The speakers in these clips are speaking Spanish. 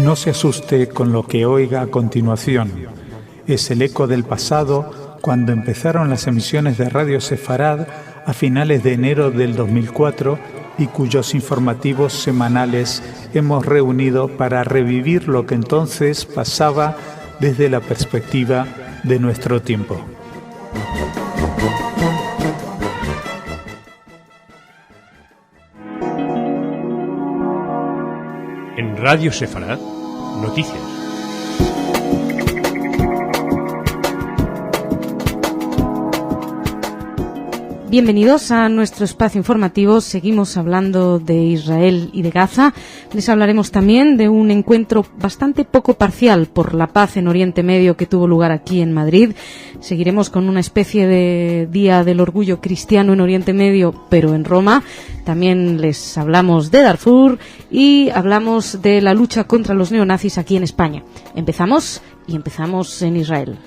No se asuste con lo que oiga a continuación. Es el eco del pasado cuando empezaron las emisiones de Radio Sefarad a finales de enero del 2004 y cuyos informativos semanales hemos reunido para revivir lo que entonces pasaba desde la perspectiva de nuestro tiempo. En Radio Sefarad, noticias. Bienvenidos a nuestro espacio informativo. Seguimos hablando de Israel y de Gaza. Les hablaremos también de un encuentro bastante poco parcial por la paz en Oriente Medio que tuvo lugar aquí en Madrid. Seguiremos con una especie de Día del Orgullo Cristiano en Oriente Medio, pero en Roma. También les hablamos de Darfur y hablamos de la lucha contra los neonazis aquí en España. Empezamos en Israel.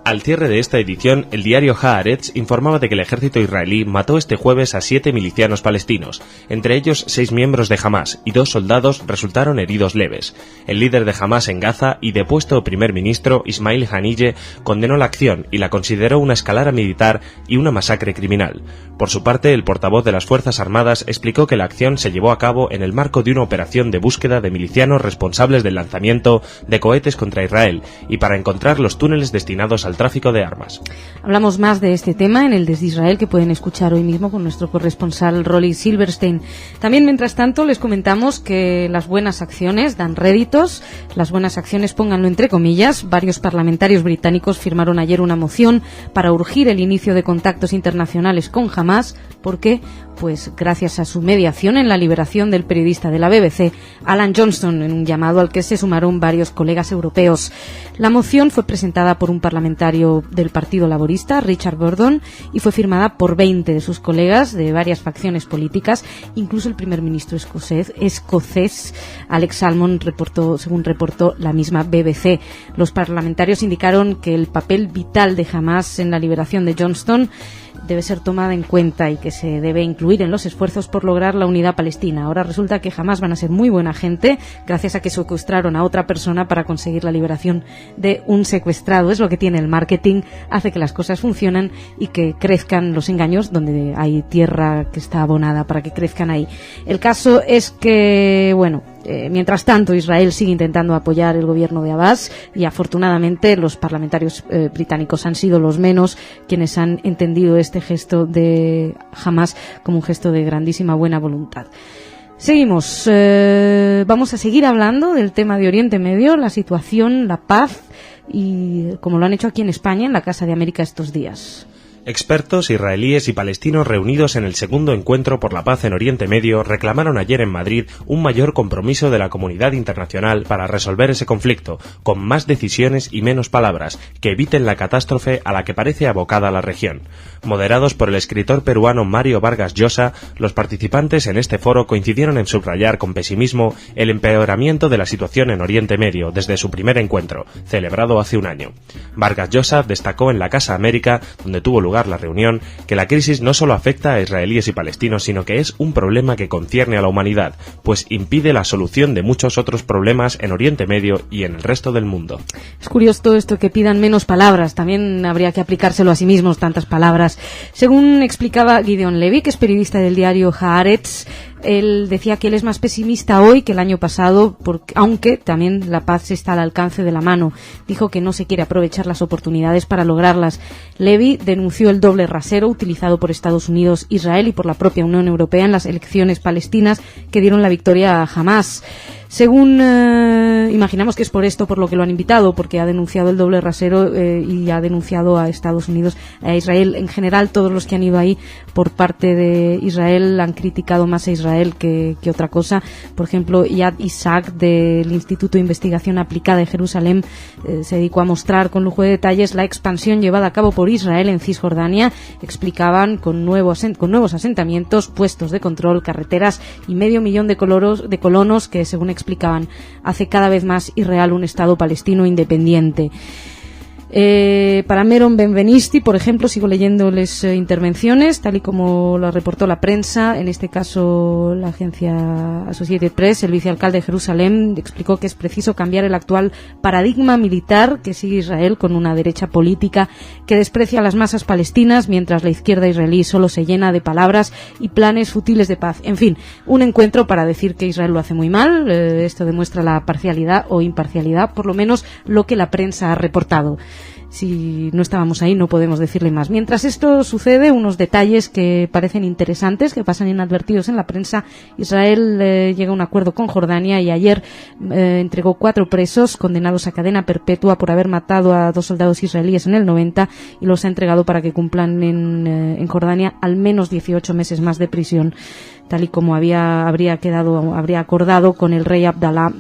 Al cierre de esta edición, el diario Haaretz informaba de que el ejército israelí mató este jueves a 7 milicianos palestinos, entre ellos 6 miembros de Hamás, y 2 soldados resultaron heridos leves. El líder de Hamás en Gaza y depuesto primer ministro, Ismail Haniyeh, condenó la acción y la consideró una escalada militar y una masacre criminal. Por su parte, el portavoz de las Fuerzas Armadas explicó que la acción se llevó a cabo en el marco de una operación de búsqueda de milicianos responsables del lanzamiento de cohetes contra Israel y para encontrar los túneles destinados al tráfico de armas. Hablamos más de este tema en el Desde Israel, que pueden escuchar hoy mismo con nuestro corresponsal Rolly Silverstein. También, mientras tanto, les comentamos que las buenas acciones dan réditos. Las buenas acciones, pónganlo entre comillas. Varios parlamentarios británicos firmaron ayer una moción para urgir el inicio de contactos internacionales con Hamás. ¿Por qué? Pues gracias a su mediación en la liberación del periodista de la BBC, Alan Johnston, en un llamado al que se sumaron varios colegas europeos. La moción fue presentada por un parlamentario del Partido Laborista, Richard Burdon, y fue firmada por 20 de sus colegas de varias facciones políticas, incluso el primer ministro escocés Alex Salmond, según reportó la misma BBC. Los parlamentarios indicaron que el papel vital de Hamás en la liberación de Johnston debe ser tomada en cuenta y que se debe incluir en los esfuerzos por lograr la unidad palestina. Ahora resulta que jamás van a ser muy buena gente gracias a que secuestraron a otra persona para conseguir la liberación de un secuestrado. Es lo que tiene el marketing, hace que las cosas funcionen y que crezcan los engaños donde hay tierra que está abonada para que crezcan ahí. El caso es que, mientras tanto, Israel sigue intentando apoyar el gobierno de Abbas y afortunadamente los parlamentarios británicos han sido los menos quienes han entendido este gesto de Hamás como un gesto de grandísima buena voluntad. Seguimos. Vamos a seguir hablando del tema de Oriente Medio, la situación, la paz, y como lo han hecho aquí en España, en la Casa de América estos días. Expertos israelíes y palestinos reunidos en el segundo encuentro por la paz en Oriente Medio reclamaron ayer en Madrid un mayor compromiso de la comunidad internacional para resolver ese conflicto, con más decisiones y menos palabras, que eviten la catástrofe a la que parece abocada la región. Moderados por el escritor peruano Mario Vargas Llosa, los participantes en este foro coincidieron en subrayar con pesimismo el empeoramiento de la situación en Oriente Medio desde su primer encuentro, celebrado hace un año. Vargas Llosa destacó en la Casa América, donde tuvo lugar la reunión, que la crisis no solo afecta a israelíes y palestinos, sino que es un problema que concierne a la humanidad, pues impide la solución de muchos otros problemas en Oriente Medio y en el resto del mundo. Es curioso todo esto, que pidan menos palabras. También habría que aplicárselo a sí mismos, tantas palabras. Según explicaba Gideon Levy, que es periodista del diario Haaretz, él decía que él es más pesimista hoy que el año pasado, aunque también la paz está al alcance de la mano. Dijo que no se quiere aprovechar las oportunidades para lograrlas. Levy denunció el doble rasero utilizado por Estados Unidos, Israel y por la propia Unión Europea en las elecciones palestinas que dieron la victoria a Hamás. Según imaginamos que es por esto por lo que lo han invitado, porque ha denunciado el doble rasero y ha denunciado a Estados Unidos, a Israel. En general, todos los que han ido ahí por parte de Israel han criticado más a Israel que otra cosa. Por ejemplo, Yad Isaac, del Instituto de Investigación Aplicada de Jerusalén, se dedicó a mostrar con lujo de detalles la expansión llevada a cabo por Israel en Cisjordania. Explicaban con nuevos asentamientos, puestos de control, carreteras y 500,000 de colonos que, según explicaban, hace cada vez más irreal un Estado palestino independiente. Para Meron Benvenisti, por ejemplo, sigo leyéndoles intervenciones, tal y como lo reportó la prensa, en este caso la agencia Associated Press. El vicealcalde de Jerusalén explicó que es preciso cambiar el actual paradigma militar que sigue Israel, con una derecha política que desprecia a las masas palestinas, mientras la izquierda israelí solo se llena de palabras y planes futiles de paz. En fin, un encuentro para decir que Israel lo hace muy mal. Esto demuestra la parcialidad o imparcialidad, por lo menos lo que la prensa ha reportado. Si no estábamos ahí no podemos decirle más. Mientras esto sucede, unos detalles que parecen interesantes, que pasan inadvertidos en la prensa. Israel llega a un acuerdo con Jordania y ayer entregó 4 presos condenados a cadena perpetua por haber matado a 2 soldados israelíes en el 90, y los ha entregado para que cumplan en Jordania al menos 18 meses más de prisión, tal y como habría acordado con el rey Abdalá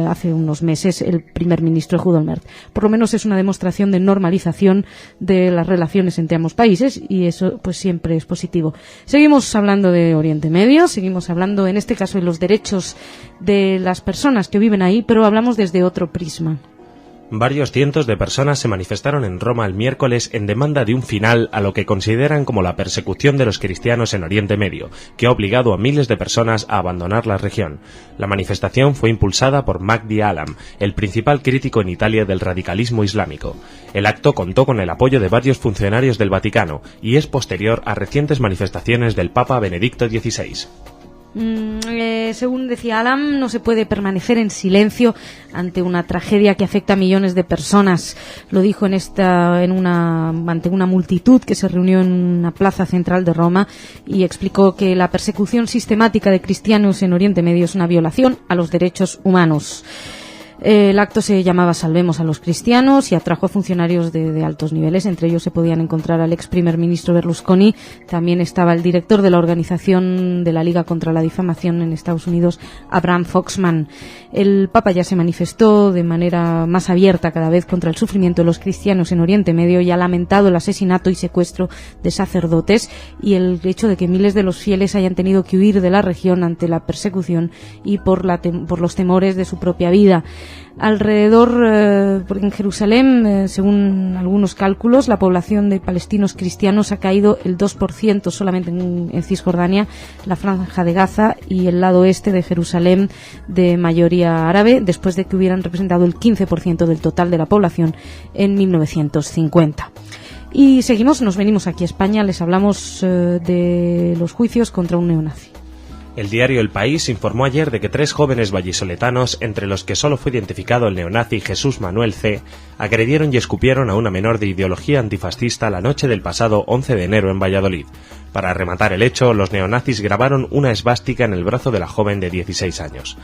hace unos meses el primer ministro Ehud Olmert. Por lo menos es una demostración de normalización de las relaciones entre ambos países, y eso pues siempre es positivo. Seguimos hablando de Oriente Medio, seguimos hablando en este caso de los derechos de las personas que viven ahí, pero hablamos desde otro prisma. Varios cientos de personas se manifestaron en Roma el miércoles en demanda de un final a lo que consideran como la persecución de los cristianos en Oriente Medio, que ha obligado a miles de personas a abandonar la región. La manifestación fue impulsada por Mahdi Alam, el principal crítico en Italia del radicalismo islámico. El acto contó con el apoyo de varios funcionarios del Vaticano y es posterior a recientes manifestaciones del Papa Benedicto XVI. Según decía Alam, no se puede permanecer en silencio ante una tragedia que afecta a millones de personas. Lo dijo ante una multitud que se reunió en una plaza central de Roma, y explicó que la persecución sistemática de cristianos en Oriente Medio es una violación a los derechos humanos. El acto se llamaba Salvemos a los cristianos y atrajo a funcionarios de altos niveles. Entre ellos se podían encontrar al ex primer ministro Berlusconi. También estaba el director de la organización de la Liga contra la Difamación en Estados Unidos, Abraham Foxman. El Papa ya se manifestó de manera más abierta cada vez contra el sufrimiento de los cristianos en Oriente Medio y ha lamentado el asesinato y secuestro de sacerdotes y el hecho de que miles de los fieles hayan tenido que huir de la región ante la persecución y por los temores de su propia vida. Alrededor, en Jerusalén, según algunos cálculos, la población de palestinos cristianos ha caído el 2% solamente en Cisjordania, la Franja de Gaza y el lado este de Jerusalén, de mayoría árabe, después de que hubieran representado el 15% del total de la población en 1950. Y nos venimos aquí a España, les hablamos de los juicios contra un neonazi. El diario El País informó ayer de que 3 jóvenes vallisoletanos, entre los que solo fue identificado el neonazi Jesús Manuel C., agredieron y escupieron a una menor de ideología antifascista la noche del pasado 11 de enero en Valladolid. Para rematar el hecho, los neonazis grabaron una esvástica en el brazo de la joven de 16 años.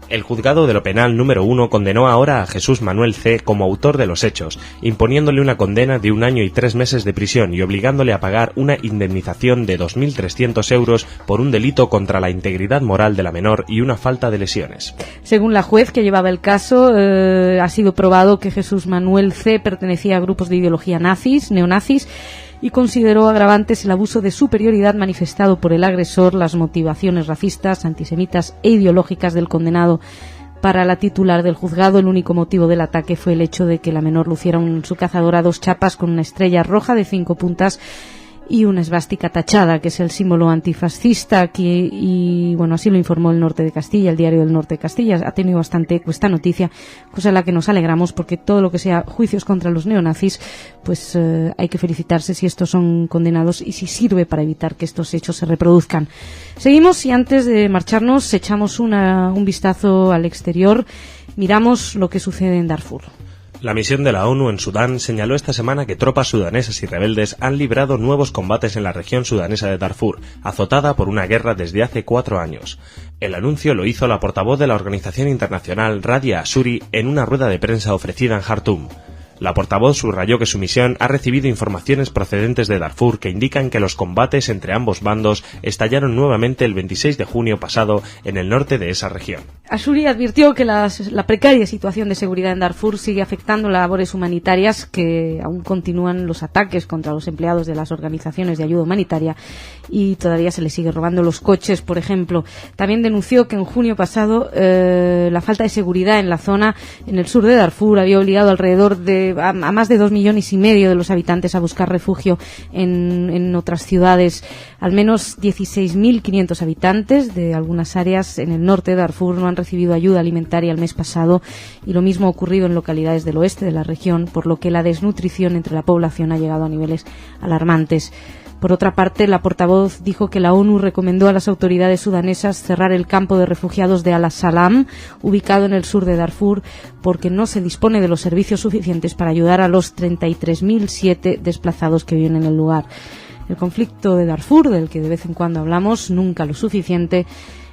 El juzgado de lo penal número 1 condenó ahora a Jesús Manuel C. como autor de los hechos, imponiéndole una condena de 1 año y 3 meses de prisión y obligándole a pagar una indemnización de 2.300 euros por un delito contra la integridad moral de la menor y una falta de lesiones. Según la juez que llevaba el caso, ha sido probado que Jesús Manuel C. pertenecía a grupos de ideología neonazis, y consideró agravantes el abuso de superioridad manifestado por el agresor, las motivaciones racistas, antisemitas e ideológicas del condenado. Para la titular del juzgado, el único motivo del ataque fue el hecho de que la menor luciera en su cazadora 2 chapas con una estrella roja de 5 puntas y una esvástica tachada, que es el símbolo antifascista, y bueno, así lo informó el Norte de Castilla, el diario del Norte de Castilla. Ha tenido bastante eco esta noticia, cosa en la que nos alegramos, porque todo lo que sea juicios contra los neonazis, pues hay que felicitarse si estos son condenados y si sirve para evitar que estos hechos se reproduzcan. Seguimos, y antes de marcharnos echamos un vistazo al exterior, miramos lo que sucede en Darfur. La misión de la ONU en Sudán señaló esta semana que tropas sudanesas y rebeldes han librado nuevos combates en la región sudanesa de Darfur, azotada por una guerra desde hace 4 años. El anuncio lo hizo la portavoz de la organización internacional Radia Asuri en una rueda de prensa ofrecida en Jartum. La portavoz subrayó que su misión ha recibido informaciones procedentes de Darfur que indican que los combates entre ambos bandos estallaron nuevamente el 26 de junio pasado en el norte de esa región. Asuri advirtió que la precaria situación de seguridad en Darfur sigue afectando las labores humanitarias, que aún continúan los ataques contra los empleados de las organizaciones de ayuda humanitaria y todavía se les sigue robando los coches, por ejemplo. También denunció que en junio pasado la falta de seguridad en la zona, en el sur de Darfur, había obligado alrededor de a más de 2,5 millones de los habitantes a buscar refugio en otras ciudades. Al menos 16.500 habitantes de algunas áreas en el norte de Darfur no han recibido ayuda alimentaria el mes pasado, y lo mismo ha ocurrido en localidades del oeste de la región, por lo que la desnutrición entre la población ha llegado a niveles alarmantes. Por otra parte, la portavoz dijo que la ONU recomendó a las autoridades sudanesas cerrar el campo de refugiados de Al-Salam, ubicado en el sur de Darfur, porque no se dispone de los servicios suficientes para ayudar a los 33.007 desplazados que viven en el lugar. El conflicto de Darfur, del que de vez en cuando hablamos, nunca lo suficiente,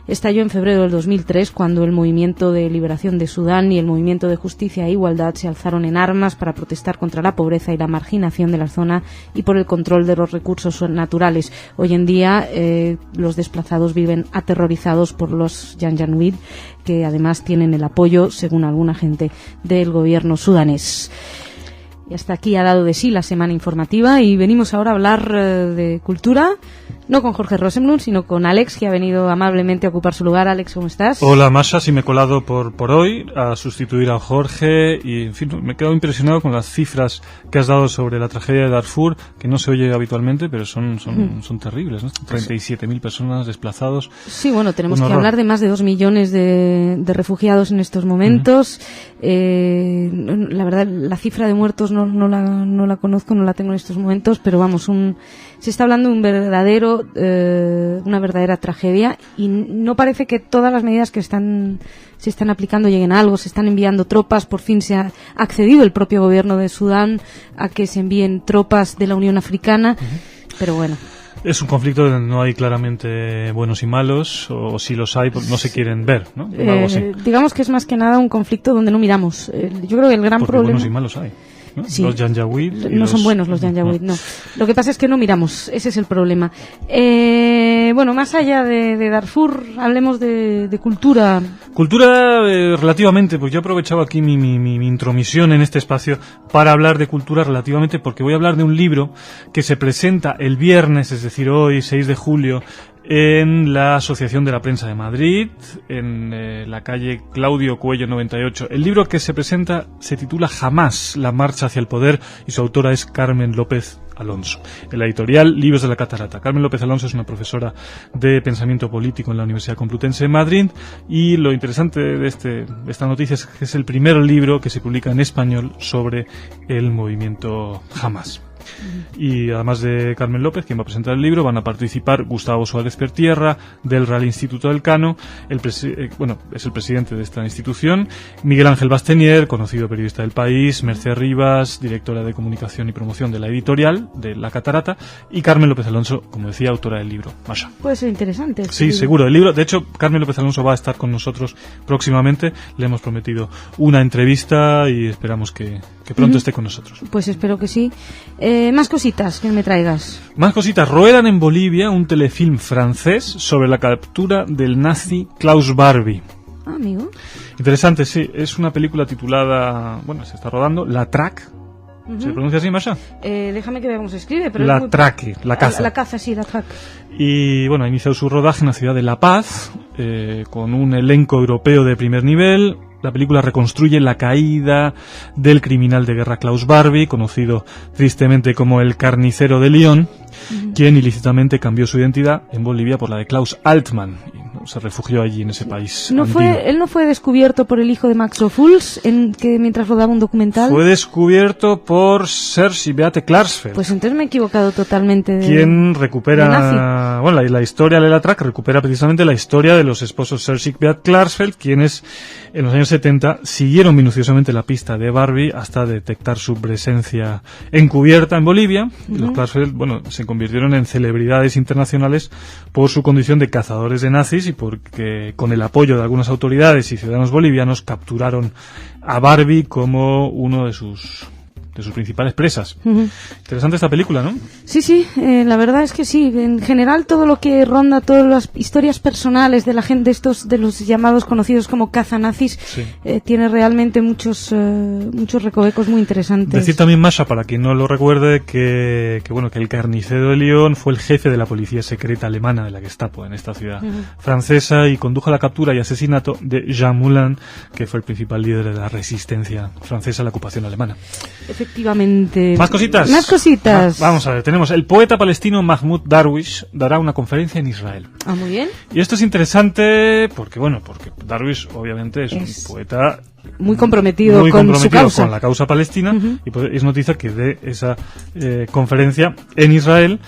estalló en febrero del 2003, cuando el Movimiento de Liberación de Sudán y el Movimiento de Justicia e Igualdad se alzaron en armas para protestar contra la pobreza y la marginación de la zona y por el control de los recursos naturales. Hoy en día los desplazados viven aterrorizados por los Janjaweed, que además tienen el apoyo, según alguna gente, del gobierno sudanés. Y hasta aquí ha dado de sí la semana informativa, y venimos ahora a hablar de cultura, no con Jorge Rosenblum, sino con Alex, que ha venido amablemente a ocupar su lugar. Alex, ¿cómo estás? Hola, Masha, sí me he colado por hoy a sustituir a Jorge, y en fin, me he quedado impresionado con las cifras que has dado sobre la tragedia de Darfur, que no se oye habitualmente, pero son terribles, ¿no? 37.000 personas desplazados. Sí, bueno, tenemos que hablar de más de 2 millones de refugiados en estos momentos. La verdad, la cifra de muertos no la conozco, no la tengo en estos momentos, pero vamos, se está hablando de una verdadera tragedia, y no parece que todas las medidas que se están aplicando lleguen a algo. Se están enviando tropas, por fin se ha accedido el propio gobierno de Sudán a que se envíen tropas de la Unión Africana, pero bueno. Es un conflicto donde no hay claramente buenos y malos, o si los hay, pues no se quieren ver, ¿no? Algo así. Digamos que es más que nada un conflicto donde no miramos. Yo creo que el gran Porque problema... buenos y malos hay, ¿no? Sí. Los Janjaweed no son buenos los Janjaweed, no. Lo que pasa es que no miramos, ese es el problema. Bueno, más allá de Darfur, hablemos de cultura. Cultura relativamente, pues yo aprovechaba aquí mi intromisión en este espacio para hablar de cultura relativamente, porque voy a hablar de un libro que se presenta el viernes, es decir, hoy, 6 de julio, en la Asociación de la Prensa de Madrid, en la calle Claudio Cuello 98. El libro que se presenta se titula Jamás, la marcha hacia el poder, y su autora es Carmen López Alonso. En la editorial Libros de la Catarata. Carmen López Alonso es una profesora de pensamiento político en la Universidad Complutense de Madrid, y lo interesante de esta noticia es que es el primer libro que se publica en español sobre el movimiento Jamás. Y además de Carmen López, quien va a presentar el libro, van a participar Gustavo Suárez Pertierra, del Real Instituto del Cano, es el presidente de esta institución, Miguel Ángel Bastenier, conocido periodista del País, Merced Rivas, directora de comunicación y promoción de la editorial de La Catarata, y Carmen López Alonso, como decía, autora del libro. Masha. Puede ser interesante. Sí, seguro. El libro, de hecho, Carmen López Alonso va a estar con nosotros próximamente. Le hemos prometido una entrevista y esperamos que pronto esté con nosotros. Pues espero que sí. Más cositas que me traigas. Más cositas. Ruedan en Bolivia un telefilm francés sobre la captura del nazi Klaus Barbie. Ah, amigo. Interesante, sí. Es una película titulada, se está rodando, La Traque. ¿Se pronuncia así, Masha? Déjame que vea cómo se escribe. Pero La Traque, la caza. La caza, sí, la Traque. Y ha iniciado su rodaje en la ciudad de La Paz, con un elenco europeo de primer nivel. La película reconstruye la caída del criminal de guerra Klaus Barbie, conocido tristemente como el Carnicero de Lyon, quien ilícitamente cambió su identidad en Bolivia por la de Klaus Altmann. Y se refugió allí en ese país. Él no fue descubierto por el hijo de Max Ophuls mientras rodaba un documental. Fue descubierto por Serge Beate Klarsfeld. Pues entonces me he equivocado totalmente. Quien recupera, la historia de La Traque recupera precisamente la historia de los esposos Serge y Beate Klarsfeld, quienes en los años 70 siguieron minuciosamente la pista de Barbie hasta detectar su presencia encubierta en Bolivia. Los Klarsfeld, se convirtieron en celebridades internacionales por su condición de cazadores de nazis, y porque con el apoyo de algunas autoridades y ciudadanos bolivianos capturaron a Barbie como uno de sus de sus principales presas. Interesante esta película, ¿no? Sí, la verdad es que sí. En general, todo lo que ronda, todas las historias personales de la gente, de los llamados conocidos como cazanazis, tiene realmente muchos recovecos muy interesantes. Decir también, Masha, para quien no lo recuerde, que el carnicero de Lyon fue el jefe de la policía secreta alemana de la Gestapo en esta ciudad francesa y condujo a la captura y asesinato de Jean Moulin, que fue el principal líder de la resistencia francesa a la ocupación alemana. Efectivamente. ¿Más cositas? Más cositas. Vamos a ver, tenemos el poeta palestino Mahmoud Darwish dará una conferencia en Israel. Ah, muy bien. Y esto es interesante porque Darwish obviamente es un poeta muy comprometido con su causa, con la causa palestina, y pues es noticia que de esa conferencia en Israel.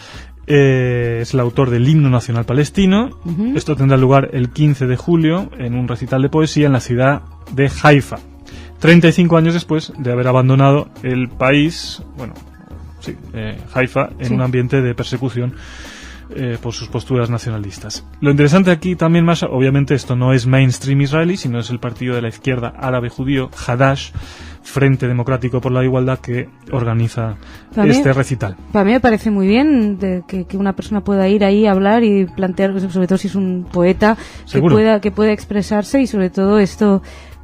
Es el autor del himno nacional palestino. Esto tendrá lugar el 15 de julio en un recital de poesía en la ciudad de Haifa, 35 años después de haber abandonado el país, Haifa, en un ambiente de persecución por sus posturas nacionalistas. Lo interesante aquí también, más obviamente esto no es mainstream israelí, sino es el partido de la izquierda árabe judío Hadash, Frente Democrático por la Igualdad, que organiza este recital. Para mí me parece muy bien que una persona pueda ir ahí a hablar y plantear, sobre todo si es un poeta, que pueda expresarse, y sobre todo esto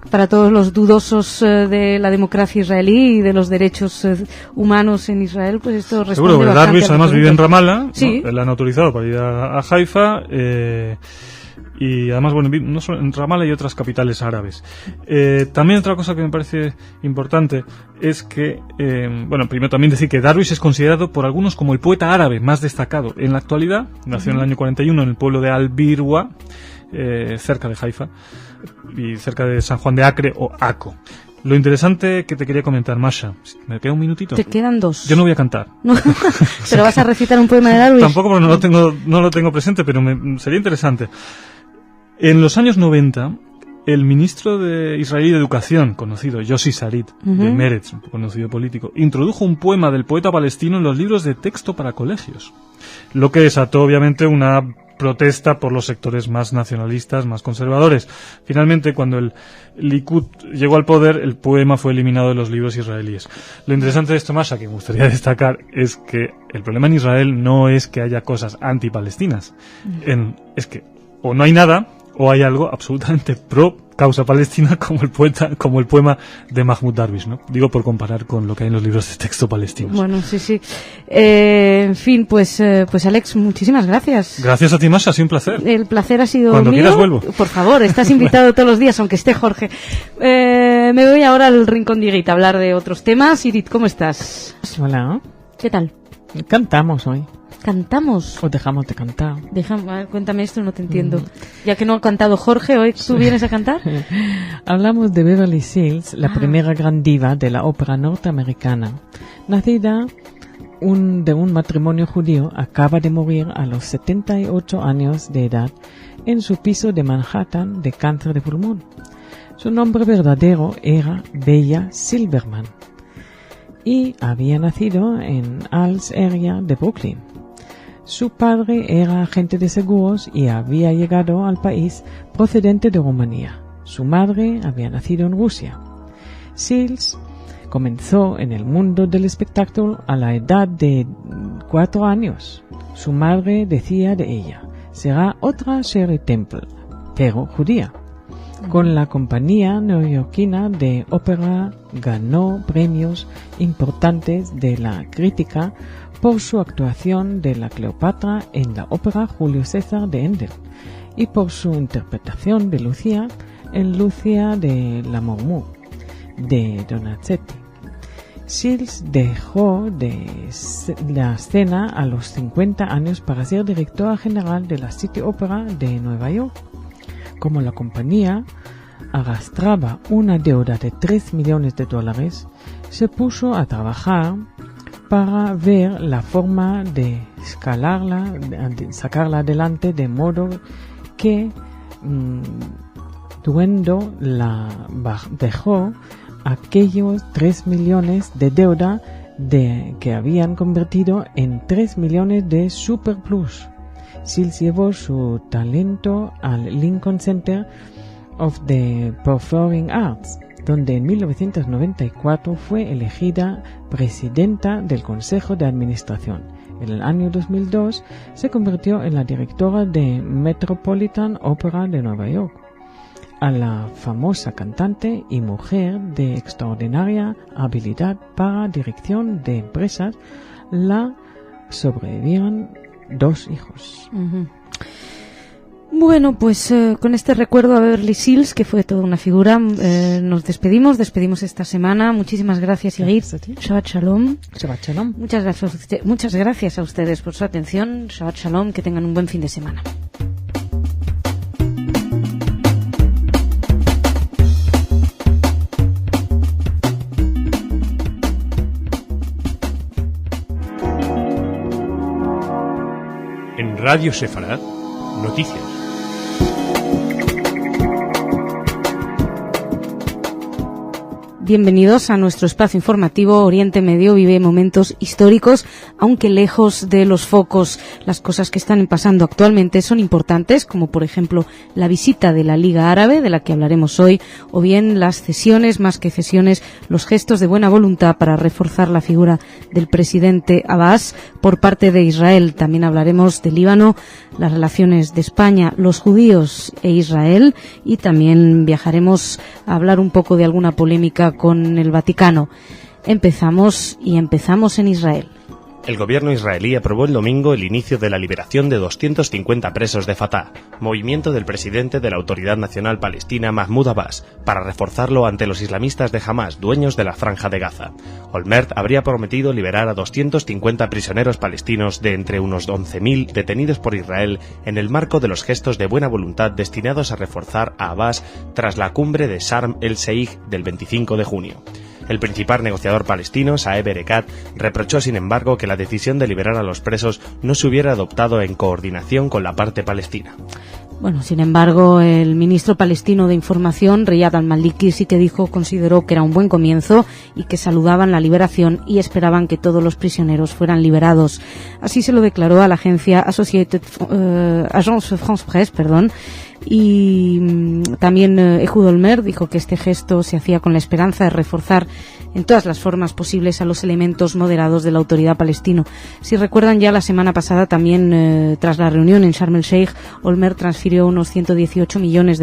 para todos los dudosos de la democracia israelí y de los derechos humanos en Israel, pues esto responde bastante. Darwish además vive en Ramallah, sí. Él han autorizado para ir a Haifa, y además, no solo en Ramallah y otras capitales árabes. También otra cosa que me parece importante es que, primero también decir que Darwish es considerado por algunos como el poeta árabe más destacado en la actualidad. Nació en el año 41 en el pueblo de Al-Birwa, cerca de Haifa, y cerca de San Juan de Acre o Aco. Lo interesante que te quería comentar, Masha, ¿me queda un minutito? Te quedan 2. Yo no voy a cantar. No. ¿Pero vas a recitar un poema de Darwish? Tampoco, porque no lo tengo presente, pero sería interesante. En los años 90, el ministro de israelí de Educación, conocido Yossi Sarit, de Meretz, un conocido político, introdujo un poema del poeta palestino en los libros de texto para colegios, lo que desató obviamente una protesta por los sectores más nacionalistas, más conservadores. Finalmente, cuando el Likud llegó al poder, el poema fue eliminado de los libros israelíes. Lo interesante de esto, Masha, que me gustaría destacar, es que el problema en Israel no es que haya cosas antipalestinas. Es que o no hay nada, o hay algo absolutamente pro causa palestina, como el poema de Mahmoud Darwish, ¿no? Digo, por comparar con lo que hay en los libros de texto palestinos. Bueno, sí. En fin, pues Alex, muchísimas gracias. Gracias a ti, Masha, ha sido un placer. El placer ha sido Cuando mío. quieras vuelvo. Por favor, estás invitado todos los días, aunque esté Jorge. Me voy ahora al rincón de Irit a hablar de otros temas. Irit, ¿cómo estás? Hola. ¿Qué tal? Cantamos hoy. ¿Cantamos? ¿O dejamos de cantar? Cuéntame esto, no te entiendo. Ya que no ha cantado Jorge, ¿hoy tú vienes a cantar? Hablamos de Beverly Sills, la primera gran diva de la ópera norteamericana. Nacida de un matrimonio judío, acaba de morir a los 78 años de edad en su piso de Manhattan de cáncer de pulmón. Su nombre verdadero era Bella Silverman y había nacido en Alls Area de Brooklyn. Su padre era agente de seguros y había llegado al país procedente de Rumanía. Su madre había nacido en Rusia. Sills comenzó en el mundo del espectáculo a la edad de 4 años. Su madre decía de ella: será otra Shirley Temple, pero judía. Con la compañía neoyorquina de ópera ganó premios importantes de la crítica por su actuación de la Cleopatra en la ópera Julio César de Handel y por su interpretación de Lucía en Lucia de Lammermoor de Donizetti. Sills dejó la escena a los 50 años para ser directora general de la City Opera de Nueva York. Como la compañía arrastraba una deuda de $3 millones, se puso a trabajar para ver la forma de escalarla, de sacarla adelante, de modo que Duendo la dejó aquellos $3 millones de deuda que habían convertido en $3 millones de superplus. Sills llevó su talento al Lincoln Center of the Performing Arts donde en 1994 fue elegida presidenta del Consejo de Administración. En el año 2002 se convirtió en la directora de Metropolitan Opera de Nueva York. A la famosa cantante y mujer de extraordinaria habilidad para dirección de empresas la sobrevivieron 2 hijos. Uh-huh. Bueno, pues con este recuerdo a Beverly Sills, que fue toda una figura, nos despedimos esta semana. Muchísimas gracias, Igit. Shabbat Shalom. Shabbat Shalom. Muchas gracias a ustedes por su atención. Shabbat Shalom, que tengan un buen fin de semana. En Radio Sefarad, noticias. Bienvenidos a nuestro espacio informativo. Oriente Medio vive momentos históricos, aunque lejos de los focos. Las cosas que están pasando actualmente son importantes, como por ejemplo la visita de la Liga Árabe, de la que hablaremos hoy, o bien las cesiones, más que cesiones, los gestos de buena voluntad para reforzar la figura del presidente Abbas por parte de Israel. También hablaremos de Líbano, las relaciones de España, los judíos e Israel, y también viajaremos a hablar un poco de alguna polémica con el Vaticano. Empezamos en Israel. El gobierno israelí aprobó el domingo el inicio de la liberación de 250 presos de Fatah, movimiento del presidente de la Autoridad Nacional Palestina Mahmoud Abbas, para reforzarlo ante los islamistas de Hamas, dueños de la Franja de Gaza. Olmert habría prometido liberar a 250 prisioneros palestinos de entre unos 11.000 detenidos por Israel en el marco de los gestos de buena voluntad destinados a reforzar a Abbas tras la cumbre de Sharm el-Sheikh del 25 de junio. El principal negociador palestino, Saeb Erekat, reprochó sin embargo que la decisión de liberar a los presos no se hubiera adoptado en coordinación con la parte palestina. Bueno, sin embargo, el ministro palestino de Información, Riyad al-Maliki, sí que consideró que era un buen comienzo y que saludaban la liberación y esperaban que todos los prisioneros fueran liberados. Así se lo declaró a la agencia Agence France Presse, y también Ehud Olmert dijo que este gesto se hacía con la esperanza de reforzar en todas las formas posibles a los elementos moderados de la autoridad palestina. Si recuerdan, ya la semana pasada también, tras la reunión en Sharm el-Sheikh, Olmert transfirió unos $118 millones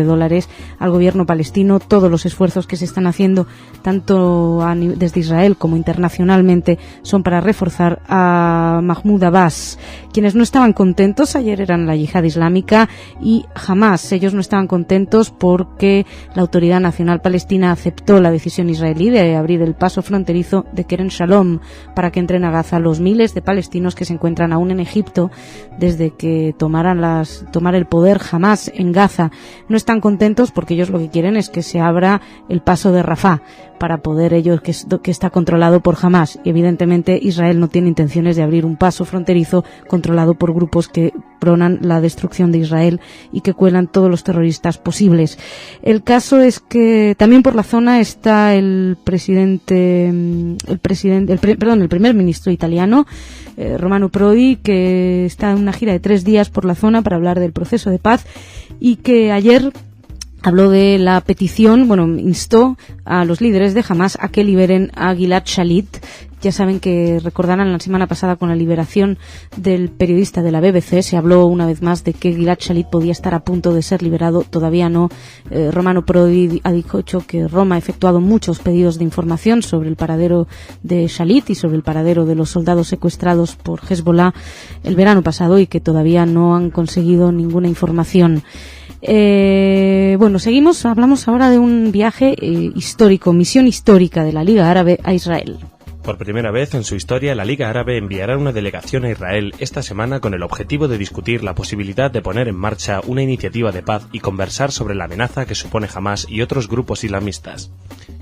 al gobierno palestino. Todos los esfuerzos que se están haciendo, tanto desde Israel como internacionalmente, son para reforzar a Mahmoud Abbas. Quienes no estaban contentos ayer eran la Yihad Islámica y Hamas. Ellos no estaban contentos porque la Autoridad Nacional Palestina aceptó la decisión israelí de abrir el paso fronterizo de Kerem Shalom para que entren a Gaza los miles de palestinos que se encuentran aún en Egipto desde que tomara el poder Hamas en Gaza. No están contentos porque ellos lo que quieren es que se abra el paso de Rafah para poder ellos, que está controlado por Hamas, y evidentemente Israel no tiene intenciones de abrir un paso fronterizo controlado por grupos que pronan la destrucción de Israel y que cuelan todos los terroristas posibles. El caso es que también por la zona está el primer ministro italiano, Romano Prodi, que está en una gira de 3 días por la zona para hablar del proceso de paz, y que ayer habló de la petición, instó a los líderes de Hamas a que liberen a Gilad Shalit. Ya saben que recordarán la semana pasada con la liberación del periodista de la BBC, se habló una vez más de que Gilad Shalit podía estar a punto de ser liberado, todavía no. Romano Prodi ha dicho que Roma ha efectuado muchos pedidos de información sobre el paradero de Shalit y sobre el paradero de los soldados secuestrados por Hezbollah el verano pasado y que todavía no han conseguido ninguna información. Seguimos, hablamos ahora de un viaje histórico, misión histórica de la Liga Árabe a Israel. Por primera vez en su historia, la Liga Árabe enviará una delegación a Israel esta semana con el objetivo de discutir la posibilidad de poner en marcha una iniciativa de paz y conversar sobre la amenaza que supone Hamas y otros grupos islamistas.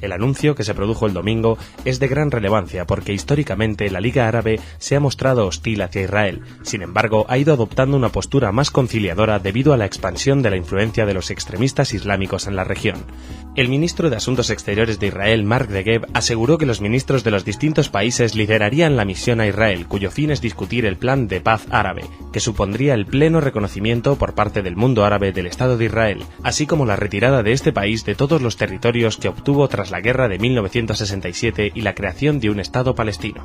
El anuncio, que se produjo el domingo, es de gran relevancia porque históricamente la Liga Árabe se ha mostrado hostil hacia Israel. Sin embargo, ha ido adoptando una postura más conciliadora debido a la expansión de la influencia de los extremistas islámicos en la región. El ministro de Asuntos Exteriores de Israel, Mark Degev, aseguró que los ministros de los distintos distintos países liderarían la misión a Israel, cuyo fin es discutir el plan de paz árabe, que supondría el pleno reconocimiento por parte del mundo árabe del Estado de Israel, así como la retirada de este país de todos los territorios que obtuvo tras la guerra de 1967 y la creación de un Estado palestino.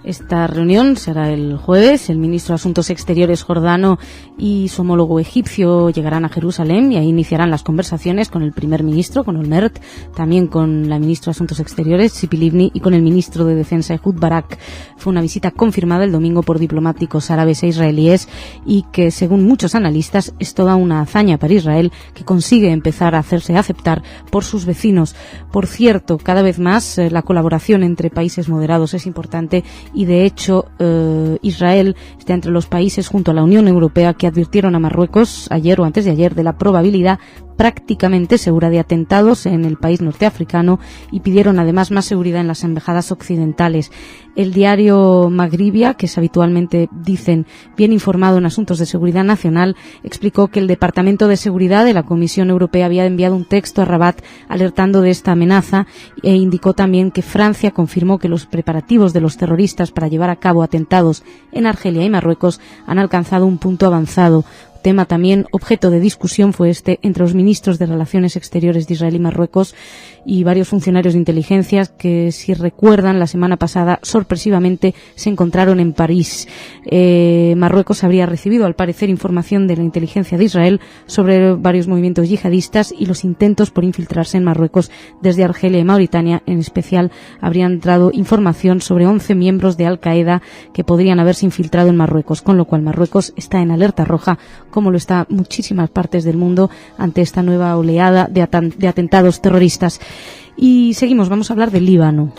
Esta reunión será el jueves. El ministro de Asuntos Exteriores jordano y su homólogo egipcio llegarán a Jerusalén y ahí iniciarán las conversaciones con el primer ministro, con Olmert, también con la ministra de Asuntos Exteriores, Tzipi Livni, y con el ministro de Defensa, Ehud Barak. Fue una visita confirmada el domingo por diplomáticos árabes e israelíes y que, según muchos analistas, es toda una hazaña para Israel, que consigue empezar a hacerse aceptar por sus vecinos. Por cierto, cada vez más la colaboración entre países moderados es importante y, de hecho, Israel está entre los países junto a la Unión Europea que advirtieron a Marruecos ayer o antes de ayer de la probabilidad prácticamente segura de atentados en el país norteafricano y pidieron además más seguridad en las embajadas occidentales. El diario Maghribia, que es habitualmente, dicen, bien informado en asuntos de seguridad nacional, explicó que el Departamento de Seguridad de la Comisión Europea había enviado un texto a Rabat alertando de esta amenaza e indicó también que Francia confirmó que los preparativos de los terroristas para llevar a cabo atentados en Argelia y Marruecos han alcanzado un punto avanzado. Tema también objeto de discusión fue este entre los ministros de Relaciones Exteriores de Israel y Marruecos y varios funcionarios de inteligencia que, si recuerdan, la semana pasada sorpresivamente se encontraron en París. Marruecos habría recibido, al parecer, información de la inteligencia de Israel sobre varios movimientos yihadistas y los intentos por infiltrarse en Marruecos desde Argelia y Mauritania. En especial, habrían dado información sobre 11 miembros de Al-Qaeda que podrían haberse infiltrado en Marruecos, con lo cual Marruecos está en alerta roja, como lo está muchísimas partes del mundo ante esta nueva oleada de atentados terroristas. Y seguimos, vamos a hablar del Líbano.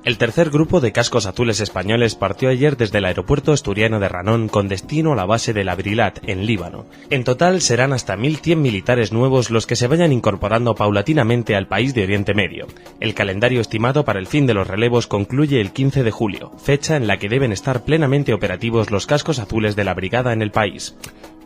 El tercer grupo de cascos azules españoles partió ayer desde el aeropuerto asturiano de Ranón con destino a la base de La Brilat, en Líbano. En total serán hasta 1.100 militares nuevos los que se vayan incorporando paulatinamente al país de Oriente Medio. El calendario estimado para el fin de los relevos concluye el 15 de julio, fecha en la que deben estar plenamente operativos los cascos azules de la brigada en el país.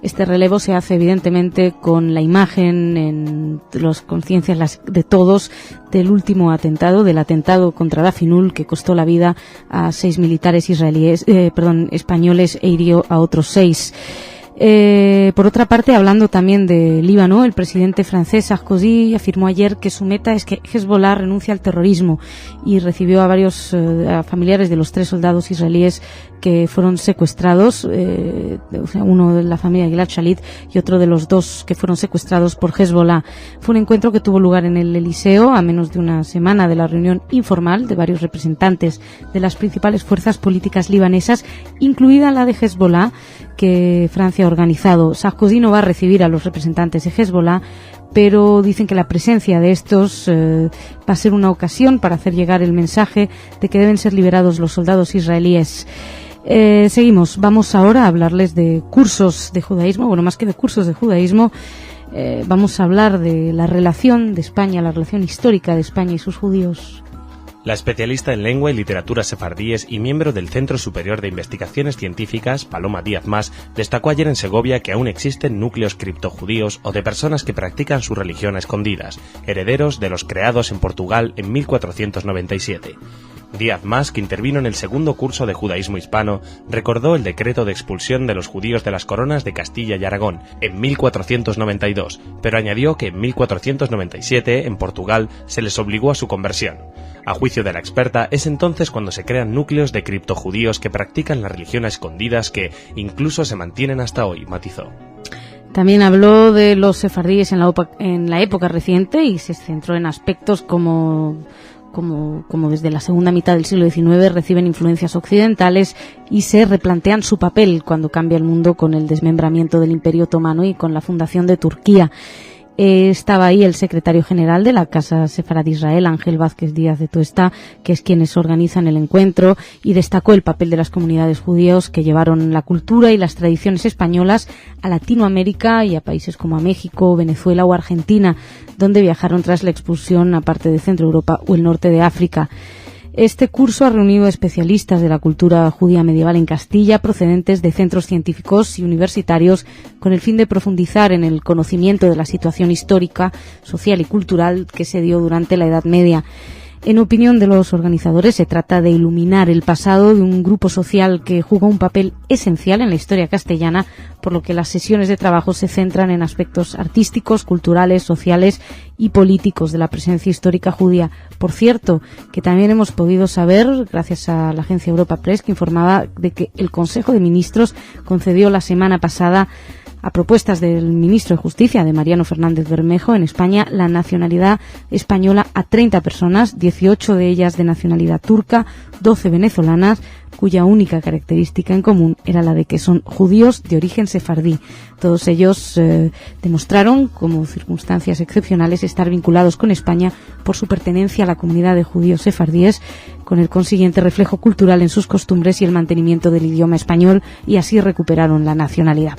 Este relevo se hace evidentemente con la imagen en las conciencias de todos del último atentado, del atentado contra Dafinul, que costó la vida a 6 militares españoles e hirió a otros 6. Por otra parte, hablando también de Líbano, el presidente francés Sarkozy afirmó ayer que su meta es que Hezbollah renuncie al terrorismo y recibió a varios familiares de los 3 soldados israelíes que fueron secuestrados, uno de la familia Gilad Shalit y otro de los 2 que fueron secuestrados por Hezbollah. Fue un encuentro que tuvo lugar en el Eliseo a menos de una semana de la reunión informal de varios representantes de las principales fuerzas políticas libanesas, incluida la de Hezbollah, que Francia ha organizado. Sarkozy no va a recibir a los representantes de Hezbollah, pero dicen que la presencia de estos va a ser una ocasión para hacer llegar el mensaje de que deben ser liberados los soldados israelíes. Seguimos, vamos ahora a hablarles de cursos de judaísmo, bueno, más que de cursos de judaísmo, vamos a hablar de la relación de España, la relación histórica de España y sus judíos. La especialista en lengua y literatura sefardíes y miembro del Centro Superior de Investigaciones Científicas, Paloma Díaz Mas, destacó ayer en Segovia que aún existen núcleos criptojudíos o de personas que practican su religión a escondidas, herederos de los creados en Portugal en 1497. Díaz Mas, que intervino en el segundo curso de judaísmo hispano, recordó el decreto de expulsión de los judíos de las coronas de Castilla y Aragón en 1492, pero añadió que en 1497, en Portugal, se les obligó a su conversión. A juicio de la experta, es entonces cuando se crean núcleos de criptojudíos que practican la religión a escondidas que incluso se mantienen hasta hoy, matizó. También habló de los sefardíes en la época reciente y se centró en aspectos como desde la segunda mitad del siglo XIX reciben influencias occidentales y se replantean su papel cuando cambia el mundo con el desmembramiento del Imperio Otomano y con la fundación de Turquía. Estaba ahí el secretario general de la Casa Sefarad de Israel, Ángel Vázquez Díaz de Tuesta, que es quienes organizan el encuentro, y destacó el papel de las comunidades judías que llevaron la cultura y las tradiciones españolas a Latinoamérica y a países como a México, Venezuela o Argentina, donde viajaron tras la expulsión a parte de Centro Europa o el norte de África. Este curso ha reunido especialistas de la cultura judía medieval en Castilla, procedentes de centros científicos y universitarios, con el fin de profundizar en el conocimiento de la situación histórica, social y cultural que se dio durante la Edad Media. En opinión de los organizadores, se trata de iluminar el pasado de un grupo social que jugó un papel esencial en la historia castellana, por lo que las sesiones de trabajo se centran en aspectos artísticos, culturales, sociales y políticos de la presencia histórica judía. Por cierto, que también hemos podido saber, gracias a la agencia Europa Press, que informaba de que el Consejo de Ministros concedió la semana pasada, a propuestas del ministro de Justicia, de Mariano Fernández Bermejo, en España, la nacionalidad española a 30 personas, 18 de ellas de nacionalidad turca, 12 venezolanas, cuya única característica en común era la de que son judíos de origen sefardí. Todos ellos demostraron, como circunstancias excepcionales, estar vinculados con España por su pertenencia a la comunidad de judíos sefardíes, con el consiguiente reflejo cultural en sus costumbres y el mantenimiento del idioma español, y así recuperaron la nacionalidad.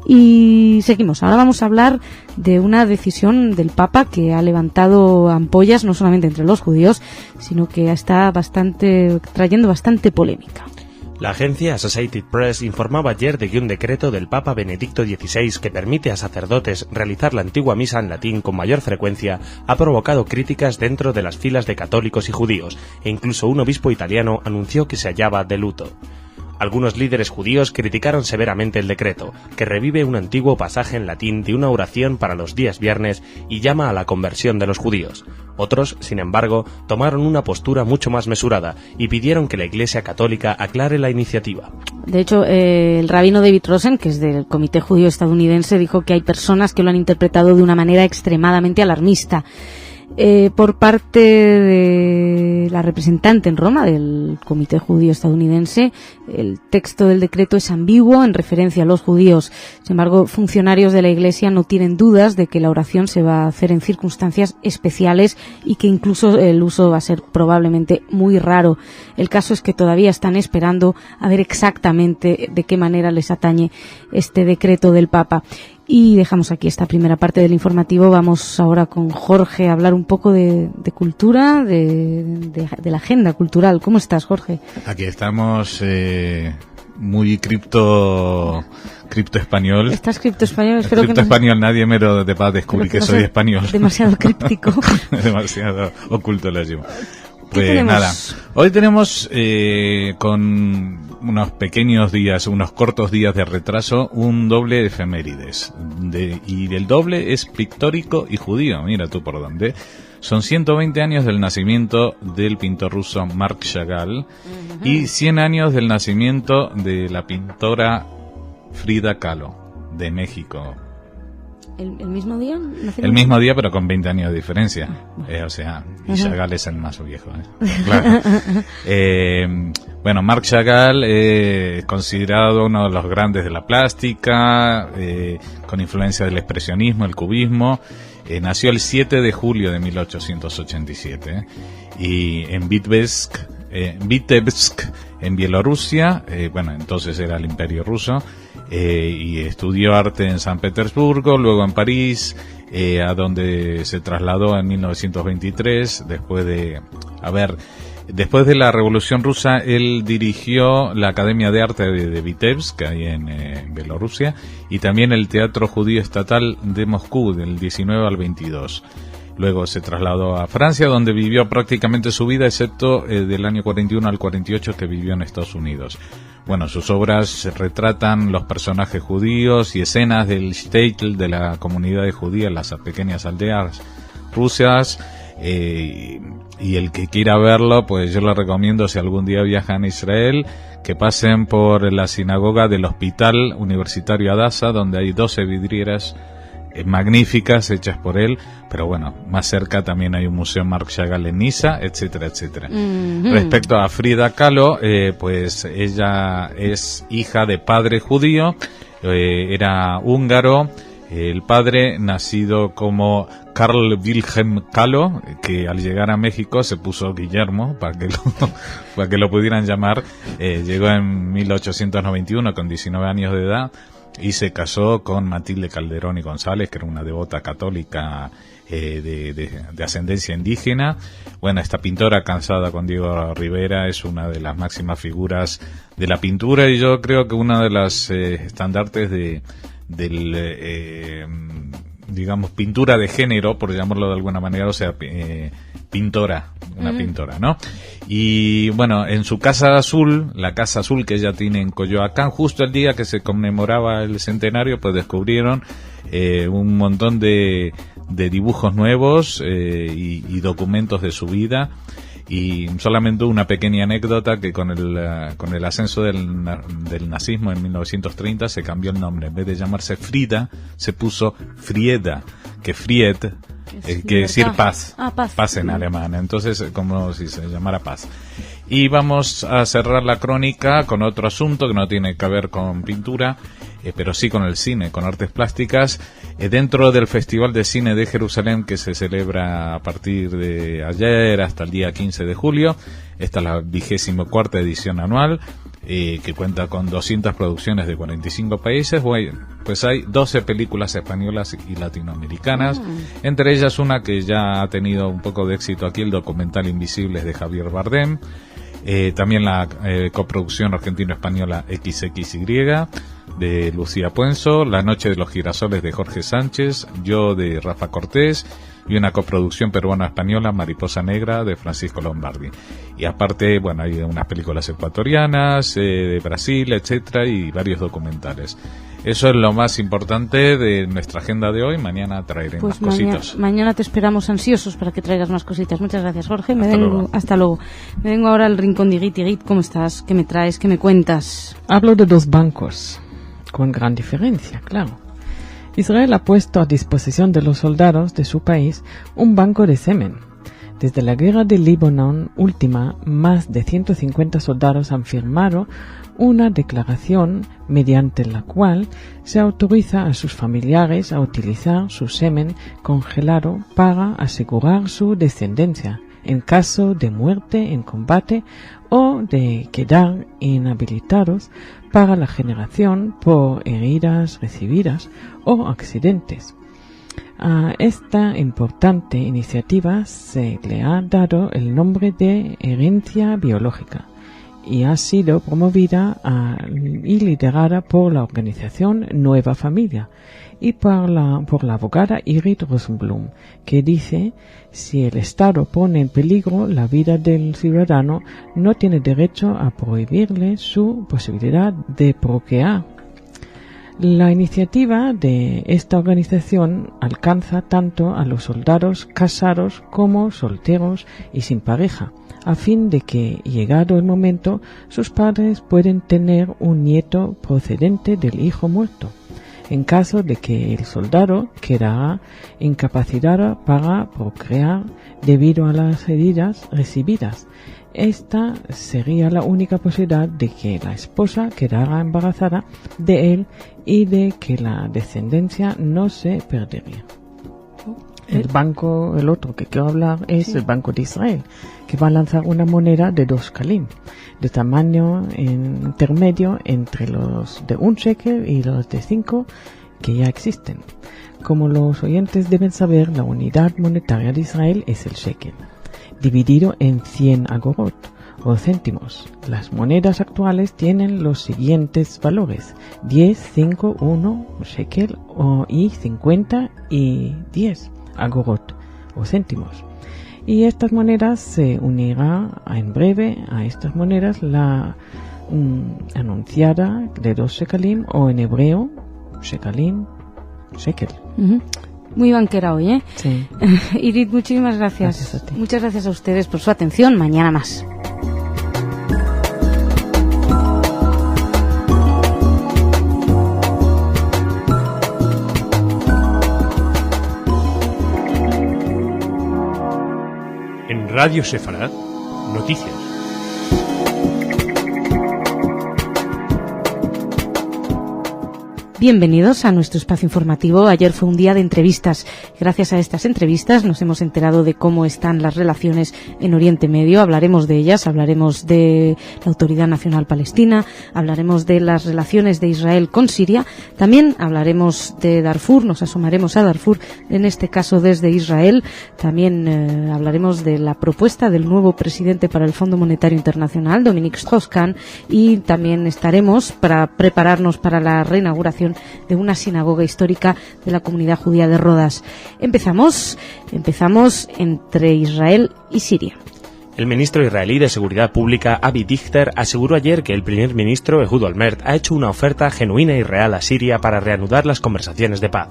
Y seguimos. Ahora vamos a hablar de una decisión del Papa que ha levantado ampollas no solamente entre los judíos, sino que está trayendo bastante polémica. La agencia Associated Press informaba ayer de que un decreto del Papa Benedicto XVI que permite a sacerdotes realizar la antigua misa en latín con mayor frecuencia ha provocado críticas dentro de las filas de católicos y judíos, e incluso un obispo italiano anunció que se hallaba de luto. Algunos líderes judíos criticaron severamente el decreto, que revive un antiguo pasaje en latín de una oración para los días viernes y llama a la conversión de los judíos. Otros, sin embargo, tomaron una postura mucho más mesurada y pidieron que la Iglesia Católica aclare la iniciativa. De hecho, el rabino David Rosen, que es del Comité Judío Estadounidense, dijo que hay personas que lo han interpretado de una manera extremadamente alarmista. Por parte de la representante en Roma del Comité Judío Estadounidense, el texto del decreto es ambiguo en referencia a los judíos. Sin embargo, funcionarios de la Iglesia no tienen dudas de que la oración se va a hacer en circunstancias especiales y que incluso el uso va a ser probablemente muy raro. El caso es que todavía están esperando a ver exactamente de qué manera les atañe este decreto del Papa. Y dejamos aquí esta primera parte del informativo. Vamos ahora con Jorge a hablar un poco de cultura, de la agenda cultural. ¿Cómo estás, Jorge? Aquí estamos muy cripto español. ¿Estás cripto español? Espero cripto que no... español, nadie me lo va a descubrir que soy español. Demasiado críptico. Demasiado oculto lo llevo. Pues nada, hoy tenemos con unos pequeños días, unos cortos días de retraso, un doble efemérides. Y el doble es pictórico y judío, mira tú por dónde. Son 120 años del nacimiento del pintor ruso Marc Chagall y 100 años del nacimiento de la pintora Frida Kahlo, de México. ¿El mismo día? El mismo día, pero con 20 años de diferencia. O sea, y Chagall es el más viejo. Claro. Bueno, Marc Chagall es considerado uno de los grandes de la plástica, con influencia del expresionismo, el cubismo. Nació el 7 de julio de 1887 y en Vitebsk, en Bielorrusia, bueno, entonces era el Imperio Ruso. Y estudió arte en San Petersburgo, luego en París, a donde se trasladó en 1923, después de la Revolución Rusa. Él dirigió la Academia de Arte de Vitebsk, ahí en Bielorrusia, y también el Teatro Judío Estatal de Moscú, del 19 al 22. Luego se trasladó a Francia, donde vivió prácticamente su vida, excepto del año 41 al 48 que vivió en Estados Unidos. Bueno, sus obras retratan los personajes judíos y escenas del shtetl, de la comunidad judía en las pequeñas aldeas rusas. Y el que quiera verlo, pues yo le recomiendo, si algún día viajan a Israel, que pasen por la sinagoga del Hospital Universitario Hadassah, donde hay 12 vidrieras magníficas hechas por él, pero bueno, más cerca también hay un museo Marc Chagall en Niza, etcétera, etcétera. Respecto a Frida Kahlo, pues ella es hija de padre judío, era húngaro, el padre nacido como Karl Wilhelm Kahlo, que al llegar a México se puso Guillermo para que lo pudieran llamar. Llegó en 1891 con 19 años de edad y se casó con Matilde Calderón y González, que era una devota católica de ascendencia indígena. Bueno, esta pintora, casada con Diego Rivera, es una de las máximas figuras de la pintura, y yo creo que una de las estandartes digamos, pintura de género, por llamarlo de alguna manera, o sea, pintora, una pintora, ¿no? Y bueno, en su casa azul, la casa azul que ella tiene en Coyoacán, justo el día que se conmemoraba el centenario, pues descubrieron un montón de dibujos nuevos y documentos de su vida. Y solamente una pequeña anécdota, que con el ascenso del nazismo en 1930 se cambió el nombre. En vez de llamarse Frida, se puso Frieda, que Fried quiere decir paz. Paz en alemán. Entonces, como si se llamara paz. Y vamos a cerrar la crónica con otro asunto que no tiene que ver con pintura, pero sí con el cine, con artes plásticas, dentro del Festival de Cine de Jerusalén, que se celebra a partir de ayer hasta el día 15 de julio. Esta es la 24ª edición anual, que cuenta con 200 producciones de 45 países. Pues hay 12 películas españolas y latinoamericanas, entre ellas una que ya ha tenido un poco de éxito aquí, el documental Invisibles de Javier Bardem. También la coproducción argentino-española XXY de Lucía Puenzo, La noche de los girasoles de Jorge Sánchez, Yo de Rafa Cortés, y una coproducción peruano-española, Mariposa Negra, de Francisco Lombardi. Y aparte, bueno, hay unas películas ecuatorianas, de Brasil, etcétera, y varios documentales. Eso es lo más importante de nuestra agenda de hoy. Mañana traeré más cositas. Mañana te esperamos ansiosos para que traigas más cositas. Muchas gracias, Jorge. Hasta luego. Me vengo ahora al rincón de Git. ¿Cómo estás? ¿Qué me traes? ¿Qué me cuentas? Hablo de dos bancos, con gran diferencia, claro. Israel ha puesto a disposición de los soldados de su país un banco de semen. Desde la guerra de Líbano última, más de 150 soldados han firmado una declaración mediante la cual se autoriza a sus familiares a utilizar su semen congelado para asegurar su descendencia en caso de muerte en combate o de quedar inhabilitados para la generación por heridas recibidas o accidentes. A esta importante iniciativa se le ha dado el nombre de herencia biológica y ha sido promovida y liderada por la organización Nueva Familia y por la abogada Irit Rosenblum, que dice: si el Estado pone en peligro la vida del ciudadano, no tiene derecho a prohibirle su posibilidad de procrear. La iniciativa de esta organización alcanza tanto a los soldados casados como solteros y sin pareja, a fin de que, llegado el momento, sus padres pueden tener un nieto procedente del hijo muerto, en caso de que el soldado quedara incapacitado para procrear debido a las heridas recibidas. Esta sería la única posibilidad de que la esposa quedara embarazada de él y de que la descendencia no se perdería. El otro que quiero hablar es el Banco de Israel, que va a lanzar una moneda de 2 shekalim, de tamaño intermedio entre los de 1 shekel y los de 5 que ya existen. Como los oyentes deben saber, la unidad monetaria de Israel es el shekel, dividido en 100 agorot o céntimos. Las monedas actuales tienen los siguientes valores: 10, 5, 1 shekel y 50 y 10 agorot o céntimos. Y estas monedas se unirá en breve a estas monedas la anunciada de 2 shekalim, o en hebreo shekalim, shekel. Muy banquera hoy, ¿eh? Sí. Irit, muchísimas gracias. Gracias a ti. Muchas gracias a ustedes por su atención. Mañana más. En Radio Sefarad, noticias. Bienvenidos a nuestro espacio informativo. Ayer fue un día de entrevistas. Gracias a estas entrevistas nos hemos enterado de cómo están las relaciones en Oriente Medio. Hablaremos de ellas, hablaremos de la Autoridad Nacional Palestina, hablaremos de las relaciones de Israel con Siria. También hablaremos de Darfur, nos asomaremos a Darfur, en este caso desde Israel. También hablaremos de la propuesta del nuevo presidente para el Fondo Monetario Internacional, Dominique Strauss-Kahn, y también estaremos para prepararnos para la reinauguración construcción de una sinagoga histórica de la comunidad judía de Rodas. Empezamos entre Israel y Siria. El ministro israelí de Seguridad Pública, Avi Dichter, aseguró ayer que el primer ministro Ehud Olmert ha hecho una oferta genuina y real a Siria para reanudar las conversaciones de paz.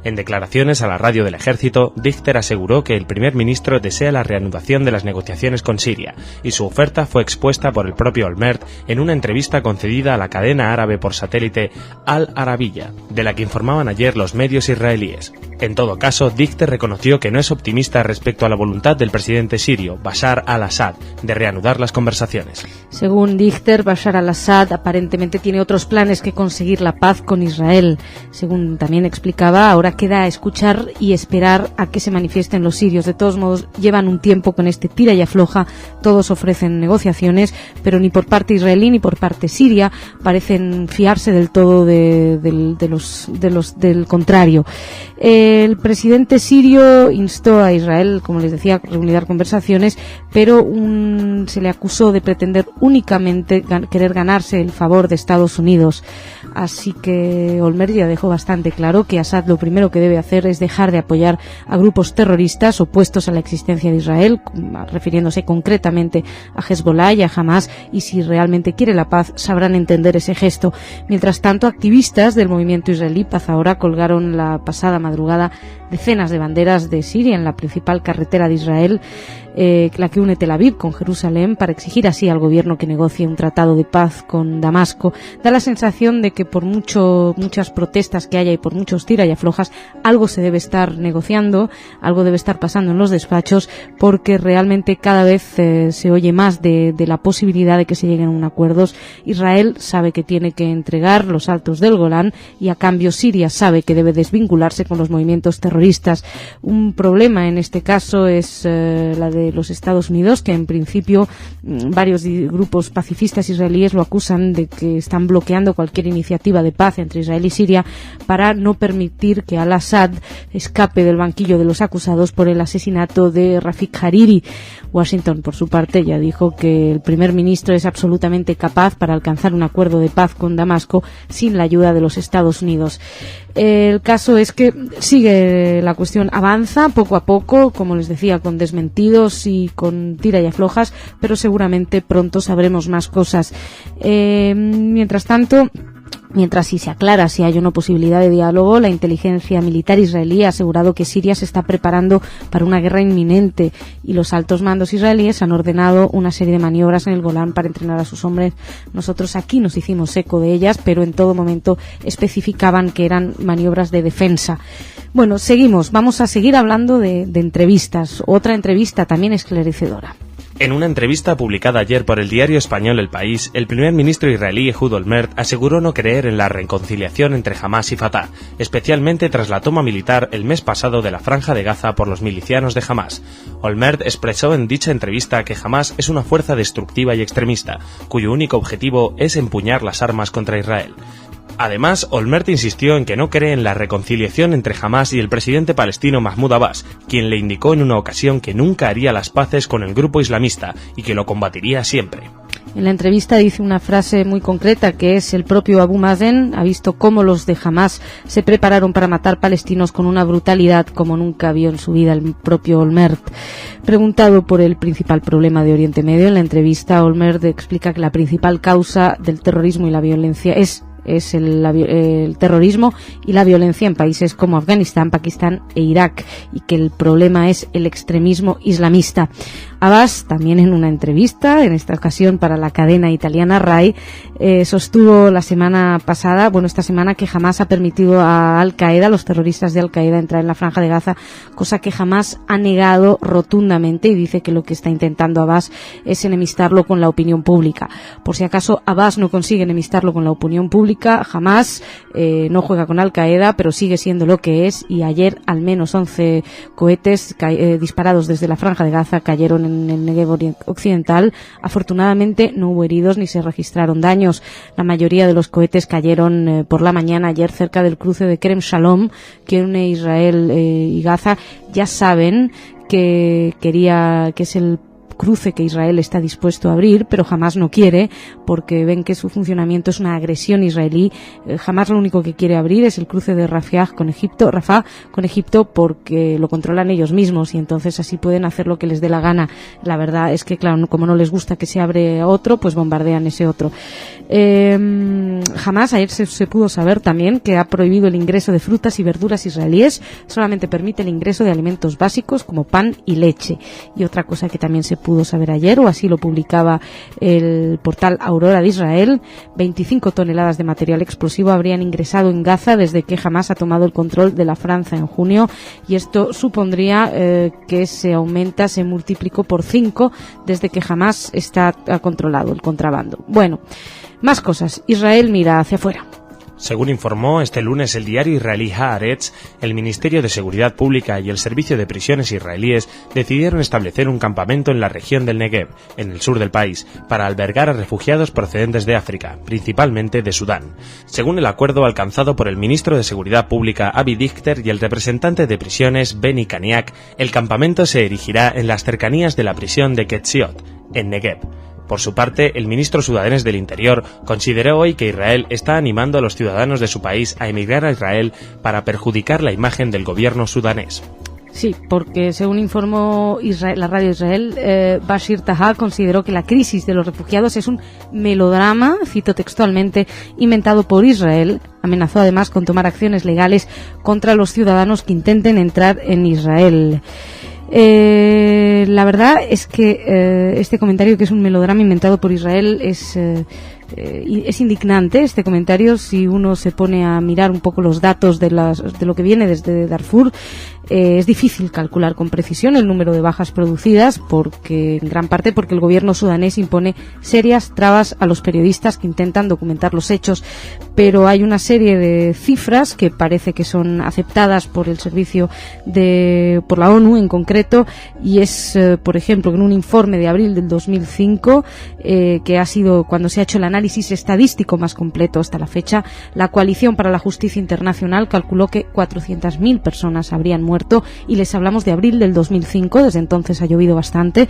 En declaraciones a la radio del ejército, Dichter aseguró que el primer ministro desea la reanudación de las negociaciones con Siria, y su oferta fue expuesta por el propio Olmert en una entrevista concedida a la cadena árabe por satélite Al Arabiya, de la que informaban ayer los medios israelíes. En todo caso, Dichter reconoció que no es optimista respecto a la voluntad del presidente sirio, Bashar al-Assad, de reanudar las conversaciones. Según Dichter, Bashar al-Assad aparentemente tiene otros planes que conseguir la paz con Israel. Según también explicaba, ahora queda escuchar y esperar a que se manifiesten los sirios. De todos modos, llevan un tiempo con este tira y afloja, todos ofrecen negociaciones, pero ni por parte israelí ni por parte siria parecen fiarse del todo del contrario. El presidente sirio instó a Israel, como les decía, a reanudar conversaciones, pero se le acusó de pretender únicamente querer ganarse el favor de Estados Unidos. Así que Olmert ya dejó bastante claro que Assad lo primero que debe hacer es dejar de apoyar a grupos terroristas opuestos a la existencia de Israel, refiriéndose concretamente a Hezbollah y a Hamas, y si realmente quiere la paz sabrán entender ese gesto. Mientras tanto, activistas del movimiento israelí Paz Ahora colgaron la pasada madrugada decenas de banderas de Siria en la principal carretera de Israel, la que une Tel Aviv con Jerusalén, para exigir así al gobierno que negocie un tratado de paz con Damasco. Da la sensación de que por muchas protestas que haya y por muchos tira y aflojas, algo se debe estar negociando, algo debe estar pasando en los despachos, porque realmente cada vez se oye más de la posibilidad de que se lleguen a un acuerdo. Israel sabe que tiene que entregar los altos del Golán y a cambio Siria sabe que debe desvincularse con los movimientos terroristas. Un problema en este caso es la de los Estados Unidos, que en principio varios grupos pacifistas israelíes lo acusan de que están bloqueando cualquier iniciativa de paz entre Israel y Siria para no permitir que al-Assad escape del banquillo de los acusados por el asesinato de Rafik Hariri. Washington, por su parte, ya dijo que el primer ministro es absolutamente capaz para alcanzar un acuerdo de paz con Damasco sin la ayuda de los Estados Unidos. El caso es que sigue la cuestión, avanza poco a poco, como les decía, con desmentidos y con tira y aflojas, pero seguramente pronto sabremos más cosas. Mientras tanto, mientras si se aclara si hay una posibilidad de diálogo, la inteligencia militar israelí ha asegurado que Siria se está preparando para una guerra inminente y los altos mandos israelíes han ordenado una serie de maniobras en el Golán para entrenar a sus hombres. Nosotros aquí nos hicimos eco de ellas, pero en todo momento especificaban que eran maniobras de defensa. Bueno, vamos a seguir hablando de entrevistas. Otra entrevista también esclarecedora. En una entrevista publicada ayer por el diario español El País, el primer ministro israelí Ehud Olmert aseguró no creer en la reconciliación entre Hamas y Fatah, especialmente tras la toma militar el mes pasado de la Franja de Gaza por los milicianos de Hamas. Olmert expresó en dicha entrevista que Hamas es una fuerza destructiva y extremista, cuyo único objetivo es empuñar las armas contra Israel. Además, Olmert insistió en que no cree en la reconciliación entre Hamas y el presidente palestino Mahmoud Abbas, quien le indicó en una ocasión que nunca haría las paces con el grupo islamista y que lo combatiría siempre. En la entrevista dice una frase muy concreta, que es: el propio Abu Mazen ha visto cómo los de Hamas se prepararon para matar palestinos con una brutalidad como nunca vio en su vida el propio Olmert. Preguntado por el principal problema de Oriente Medio, en la entrevista Olmert explica que la principal causa del terrorismo y la violencia es el terrorismo y la violencia en países como Afganistán, Pakistán e Irak, y que el problema es el extremismo islamista. Abbas, también en una entrevista, en esta ocasión para la cadena italiana RAI, sostuvo esta semana que jamás ha permitido a Al-Qaeda, los terroristas de Al-Qaeda, entrar en la Franja de Gaza, cosa que jamás ha negado rotundamente, y dice que lo que está intentando Abbas es enemistarlo con la opinión pública. Por si acaso Abbas no consigue enemistarlo con la opinión pública, jamás no juega con Al-Qaeda, pero sigue siendo lo que es, y ayer al menos 11 cohetes disparados desde la Franja de Gaza cayeron en el Negev occidental. Afortunadamente no hubo heridos ni se registraron daños. La mayoría de los cohetes cayeron por la mañana ayer cerca del cruce de Kerem Shalom, que une Israel y Gaza. Ya saben que es el cruce que Israel está dispuesto a abrir, pero Hamás no quiere, porque ven que su funcionamiento es una agresión israelí. Hamás lo único que quiere abrir es el cruce de Rafah con Egipto, porque lo controlan ellos mismos y entonces así pueden hacer lo que les dé la gana. La verdad es que, claro, como no les gusta que se abre otro, pues bombardean ese otro. Hamás, ayer se pudo saber también que ha prohibido el ingreso de frutas y verduras israelíes, solamente permite el ingreso de alimentos básicos como pan y leche. Y otra cosa que también se pudo saber ayer, o así lo publicaba el portal Aurora de Israel, 25 toneladas de material explosivo habrían ingresado en Gaza desde que Hamás ha tomado el control de la franja en junio, y esto supondría que se multiplicó por 5 desde que Hamás ha controlado el contrabando. Bueno, más cosas. Israel mira hacia afuera. Según informó este lunes el diario israelí Haaretz, el Ministerio de Seguridad Pública y el Servicio de Prisiones israelíes decidieron establecer un campamento en la región del Negev, en el sur del país, para albergar a refugiados procedentes de África, principalmente de Sudán. Según el acuerdo alcanzado por el ministro de Seguridad Pública Avi Dichter y el representante de prisiones Benny Kaniak, el campamento se erigirá en las cercanías de la prisión de Ketziot, en Negev. Por su parte, el ministro sudanés del Interior consideró hoy que Israel está animando a los ciudadanos de su país a emigrar a Israel para perjudicar la imagen del gobierno sudanés. Sí, porque según informó la radio Israel, Bashir Taha consideró que la crisis de los refugiados es un melodrama, cito textualmente, inventado por Israel. Amenazó además con tomar acciones legales contra los ciudadanos que intenten entrar en Israel. La verdad es que este comentario, que es un melodrama inventado por Israel, es indignante. Este comentario, si uno se pone a mirar un poco los datos de lo que viene desde Darfur, es difícil calcular con precisión el número de bajas producidas, en gran parte porque el gobierno sudanés impone serias trabas a los periodistas que intentan documentar los hechos, pero hay una serie de cifras que parece que son aceptadas por el servicio por la ONU en concreto, y es, por ejemplo, en un informe de abril del 2005, que ha sido cuando se ha hecho el análisis estadístico más completo hasta la fecha, la Coalición para la Justicia Internacional calculó que 400.000 personas habrían muerto, y les hablamos de abril del 2005, desde entonces ha llovido bastante.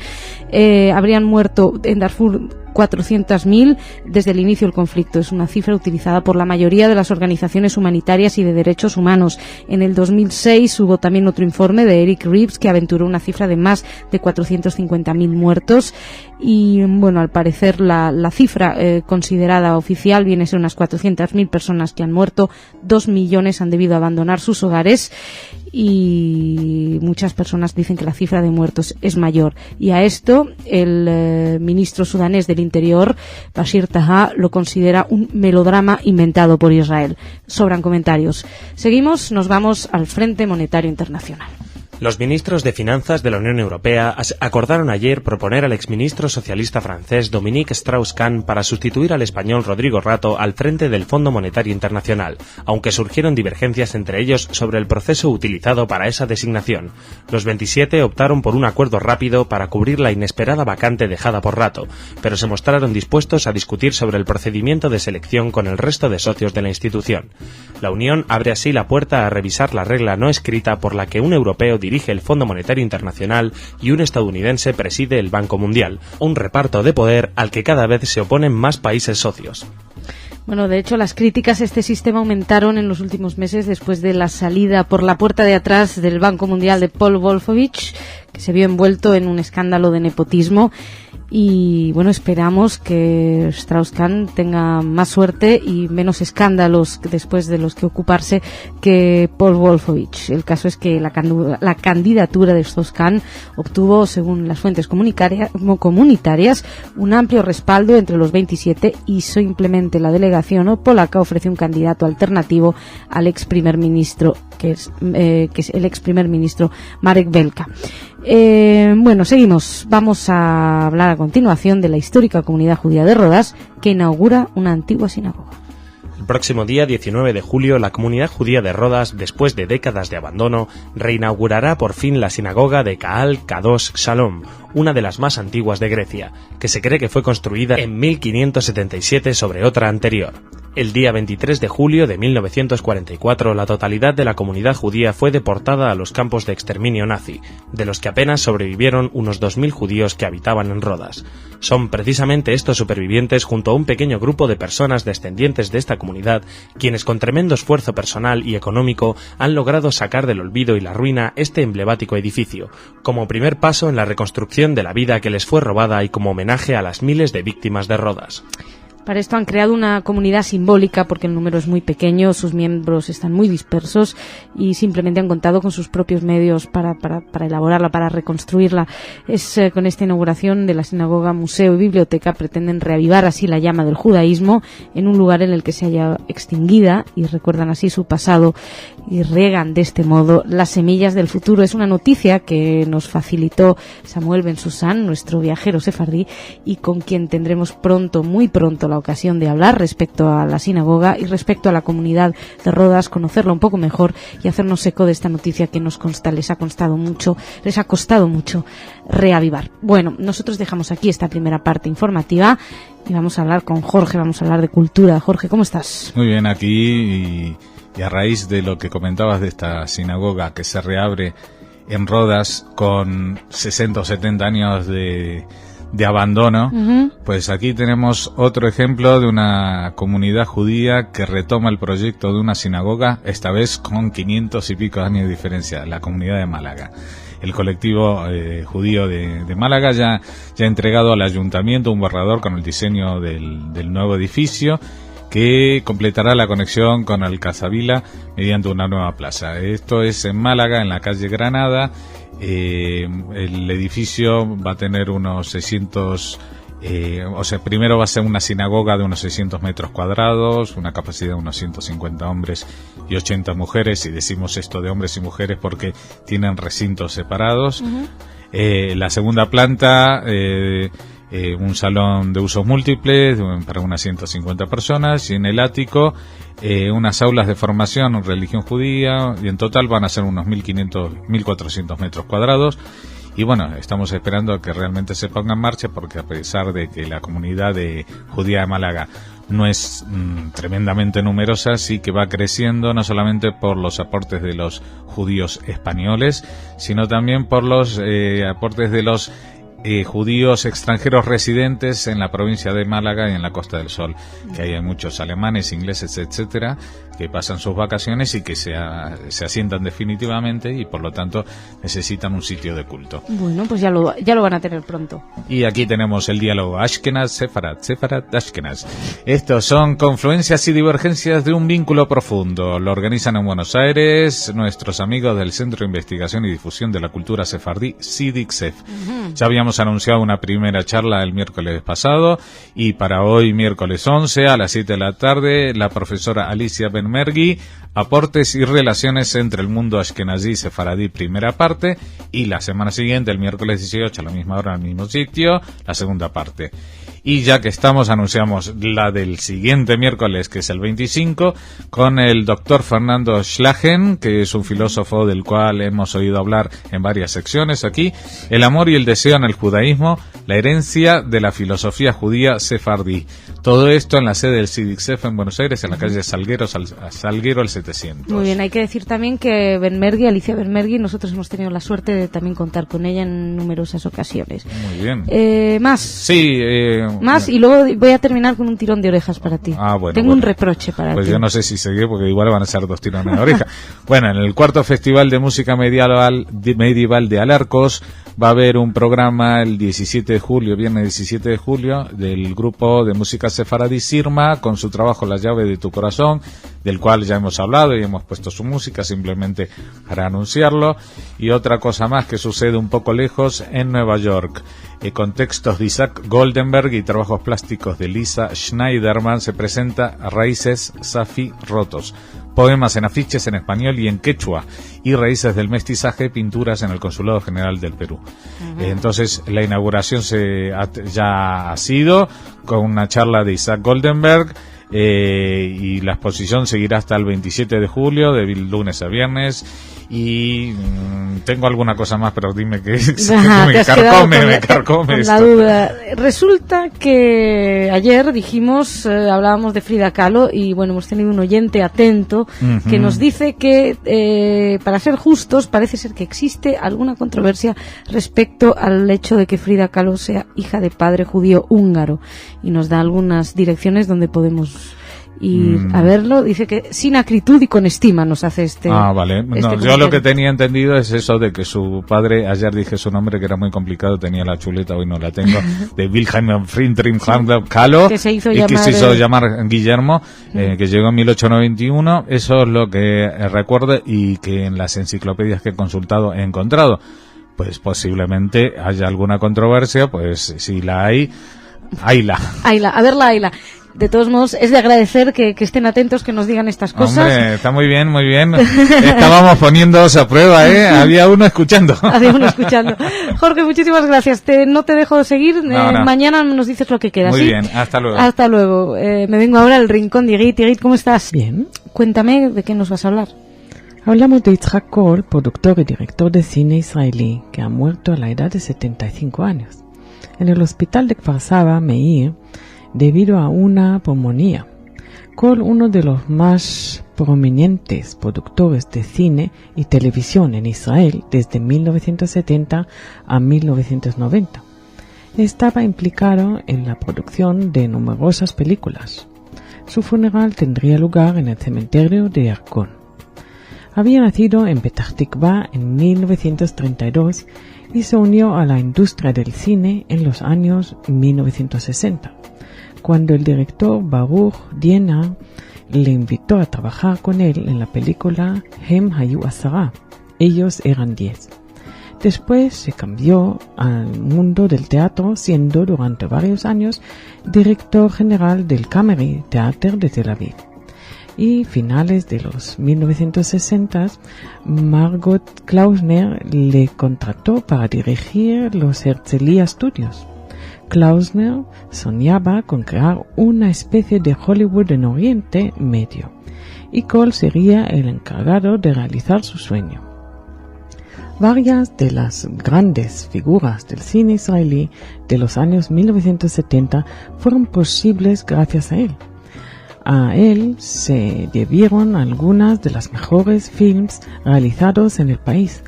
Habrían muerto en Darfur 400.000 desde el inicio del conflicto. Es una cifra utilizada por la mayoría de las organizaciones humanitarias y de derechos humanos. En el 2006 hubo también otro informe de Eric Reeves que aventuró una cifra de más de 450.000 muertos. Y bueno, al parecer la cifra considerada oficial viene a ser unas 400.000 personas que han muerto, 2 millones han debido abandonar sus hogares, y muchas personas dicen que la cifra de muertos es mayor. Y a esto el ministro sudanés del Interior, Bashir Taha, lo considera un melodrama inventado por Israel. Sobran comentarios. Seguimos, nos vamos al Frente Monetario Internacional. Los ministros de Finanzas de la Unión Europea acordaron ayer proponer al exministro socialista francés Dominique Strauss-Kahn para sustituir al español Rodrigo Rato al frente del Fondo Monetario Internacional, aunque surgieron divergencias entre ellos sobre el proceso utilizado para esa designación. Los 27 optaron por un acuerdo rápido para cubrir la inesperada vacante dejada por Rato, pero se mostraron dispuestos a discutir sobre el procedimiento de selección con el resto de socios de la institución. La Unión abre así la puerta a revisar la regla no escrita por la que un europeo dirige el Fondo Monetario Internacional y un estadounidense preside el Banco Mundial, un reparto de poder al que cada vez se oponen más países socios. Bueno, de hecho, las críticas a este sistema aumentaron en los últimos meses después de la salida por la puerta de atrás del Banco Mundial de Paul Wolfowitz, que se vio envuelto en un escándalo de nepotismo. Y bueno, esperamos que Strauss-Kahn tenga más suerte y menos escándalos después de los que ocuparse que Paul Wolfowitz. El caso es que la candidatura de Strauss-Kahn obtuvo, según las fuentes comunitarias, un amplio respaldo entre los 27, y simplemente la delegación polaca ofrece un candidato alternativo al ex primer ministro, que es el ex primer ministro Marek Belka. Bueno, seguimos. Vamos a hablar a continuación de la histórica comunidad judía de Rodas, que inaugura una antigua sinagoga. El próximo día 19 de julio, la comunidad judía de Rodas, después de décadas de abandono, reinaugurará por fin la sinagoga de Kaal Kadosh Shalom, una de las más antiguas de Grecia, que se cree que fue construida en 1577 sobre otra anterior. El día 23 de julio de 1944, la totalidad de la comunidad judía fue deportada a los campos de exterminio nazi, de los que apenas sobrevivieron unos 2.000 judíos que habitaban en Rodas. Son precisamente estos supervivientes, junto a un pequeño grupo de personas descendientes de esta comunidad, quienes con tremendo esfuerzo personal y económico han logrado sacar del olvido y la ruina este emblemático edificio, como primer paso en la reconstrucción de la vida que les fue robada y como homenaje a las miles de víctimas de Rodas. Para esto han creado una comunidad simbólica porque el número es muy pequeño, sus miembros están muy dispersos y simplemente han contado con sus propios medios para elaborarla, para reconstruirla. Con esta inauguración de la sinagoga, museo y biblioteca pretenden reavivar así la llama del judaísmo en un lugar en el que se haya extinguida y recuerdan así su pasado y riegan de este modo las semillas del futuro. Es una noticia que nos facilitó Samuel Ben Susan, nuestro viajero sefardí, y con quien tendremos muy pronto la ocasión de hablar respecto a la sinagoga y respecto a la comunidad de Rodas, conocerla un poco mejor y hacernos eco de esta noticia que les ha costado mucho reavivar. Bueno, nosotros dejamos aquí esta primera parte informativa y vamos a hablar con Jorge, vamos a hablar de cultura. Jorge, ¿cómo estás? Muy bien, aquí y a raíz de lo que comentabas de esta sinagoga que se reabre en Rodas con 60 o 70 años de abandono, pues aquí tenemos otro ejemplo de una comunidad judía que retoma el proyecto de una sinagoga, esta vez con 500 y pico años de diferencia, la comunidad de Málaga. El colectivo judío de Málaga ya ha entregado al ayuntamiento un borrador con el diseño del nuevo edificio que completará la conexión con Alcazabila mediante una nueva plaza. Esto es en Málaga, en la calle Granada. El edificio va a tener unos 600, primero va a ser una sinagoga de unos 600 metros cuadrados, una capacidad de unos 150 hombres y 80 mujeres, y decimos esto de hombres y mujeres porque tienen recintos separados. La segunda planta, un salón de usos múltiples para unas 150 personas, y en el ático unas aulas de formación en religión judía, y en total van a ser unos 1.400 metros cuadrados. Y bueno, estamos esperando a que realmente se ponga en marcha, porque a pesar de que la comunidad judía de Málaga no es tremendamente numerosa, sí que va creciendo, no solamente por los aportes de los judíos españoles, sino también por los aportes de los judíos extranjeros residentes en la provincia de Málaga y en la Costa del Sol, que hay muchos alemanes, ingleses, etcétera, que pasan sus vacaciones y que se asientan definitivamente y por lo tanto necesitan un sitio de culto. Bueno, pues ya lo van a tener pronto. Y aquí tenemos el diálogo Ashkenaz-Sefarad, Sefarad-Ashkenaz. Estos son confluencias y divergencias de un vínculo profundo. Lo organizan en Buenos Aires nuestros amigos del Centro de Investigación y Difusión de la Cultura Sefardí, CIDICSEF. Ya habíamos anunciado una primera charla el miércoles pasado, y para hoy, miércoles 11, a las 7 de la tarde, la profesora Alicia Benmergui, Aportes y relaciones entre el mundo ashkenazí y sefaradí, primera parte, y la semana siguiente, el miércoles 18, a la misma hora, al mismo sitio, la segunda parte. Y ya que estamos, anunciamos la del siguiente miércoles, que es el 25, con el doctor Fernando Schlagen, que es un filósofo del cual hemos oído hablar en varias secciones aquí. El amor y el deseo en el judaísmo, la herencia de la filosofía judía sefardí. Todo esto en la sede del CIDICSEF en Buenos Aires, en la calle Salguero al 700. Muy bien, hay que decir también que Alicia Benmergui, nosotros hemos tenido la suerte de también contar con ella en numerosas ocasiones. Muy bien. Más. Sí. Más, y luego voy a terminar con un tirón de orejas para ti. Tengo un reproche para ti. Pues yo no sé si seguir, porque igual van a ser 2 tirones de oreja. Bueno, en el cuarto Festival de Música Medieval de Alarcos va a haber un programa el 17 de julio, viernes 17 de julio, del grupo de música sefaradí Sirma, con su trabajo La llave de tu corazón, del cual ya hemos hablado y hemos puesto su música simplemente para anunciarlo. Y otra cosa más que sucede un poco lejos, en Nueva York. Con textos de Isaac Goldenberg y trabajos plásticos de Lisa Schneiderman, se presenta Raíces Safi Rotos, poemas en afiches en español y en quechua, y Raíces del mestizaje, pinturas en el Consulado General del Perú. Entonces la inauguración ya ha sido con una charla de Isaac Goldenberg, y la exposición seguirá hasta el 27 de julio, de lunes a viernes, y Tengo alguna cosa más, pero dime que me carcome la duda. Resulta que ayer dijimos, hablábamos de Frida Kahlo, y bueno, hemos tenido un oyente atento que nos dice que, para ser justos, parece ser que existe alguna controversia respecto al hecho de que Frida Kahlo sea hija de padre judío húngaro, y nos da algunas direcciones donde podemos ir a verlo. Dice que sin acritud y con estima nos hace vale. No, yo lo que tenía entendido es eso de que su padre, ayer dije su nombre que era muy complicado, tenía la chuleta, hoy no la tengo, de Wilhelm Friedrich Kahlo, que se hizo llamar Guillermo, que llegó en 1891. Eso es lo que recuerdo, y que en las enciclopedias que he consultado he encontrado. Pues posiblemente haya alguna controversia, pues si la hay, hayla. A verla, hayla. De todos modos, es de agradecer que estén atentos, que nos digan estas cosas. Hombre, está muy bien, muy bien. Estábamos poniéndoos a prueba, ¿eh? Había uno escuchando. Jorge, muchísimas gracias. No te dejo seguir. No. Mañana nos dices lo que queda. Muy ¿sí? bien, hasta luego. Hasta luego. Me vengo ahora al rincón de Igrit. Igrit, ¿cómo estás? Bien. Cuéntame de qué nos vas a hablar. Hablamos de Yitzhak Kol, productor y director de cine israelí, que ha muerto a la edad de 75 años. En el hospital de Kfar Saba, Meir, debido a una pulmonía. Kol, uno de los más prominentes productores de cine y televisión en Israel desde 1970 a 1990. Estaba implicado en la producción de numerosas películas. Su funeral tendría lugar en el cementerio de Yarkon. Había nacido en Petah Tikva en 1932 y se unió a la industria del cine en los años 1960. Cuando el director Baruch Diena le invitó a trabajar con él en la película Hem Hayu 10, ellos eran 10. Después se cambió al mundo del teatro, siendo durante varios años director general del Kameri Theater de Tel Aviv. Y finales de los 1960, Margot Klausner le contrató para dirigir los Herzliya Studios. Klausner soñaba con crear una especie de Hollywood en Oriente Medio, y Kol sería el encargado de realizar su sueño. Varias de las grandes figuras del cine israelí de los años 1970 fueron posibles gracias a él. A él se debieron algunas de las mejores films realizados en el país,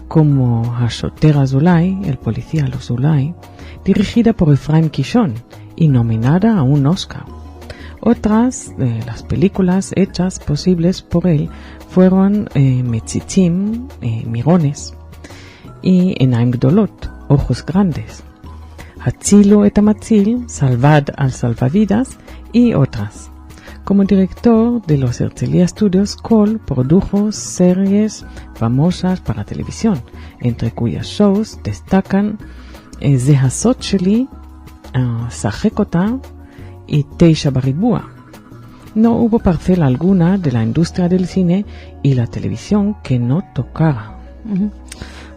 como Hashoter Azulay, el policía Azulay, dirigida por Efraim Kishon y nominada a un Oscar. Otras de las películas hechas posibles por él fueron Metzitzim, Mirones, y Enaim Gdolot, Ojos Grandes, Hatzilo et Hamatzil, Salvad al Salvavidas, y otras. Como director de los Herzliya Studios, Kol produjo series famosas para televisión, entre cuyas shows destacan Ze Hasot Sheli, Sachek Ota y Teisha Baribua. No hubo parcela alguna de la industria del cine y la televisión que no tocara.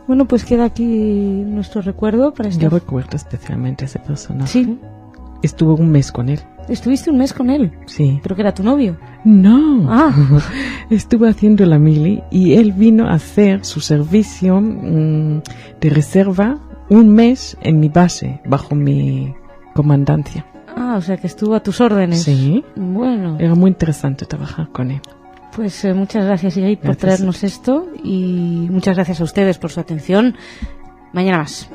Bueno, pues queda aquí nuestro recuerdo para Yo recuerdo especialmente a ese personaje. Sí. Estuve un mes con él. ¿Estuviste un mes con él? Sí. ¿Pero que era tu novio? No. Estuve haciendo la mili y él vino a hacer su servicio de reserva un mes en mi base, bajo mi comandancia. O sea que estuvo a tus órdenes. Sí. Bueno. Era muy interesante trabajar con él. Pues muchas gracias, Igrit, por traernos esto, y muchas gracias a ustedes por su atención. Mañana más.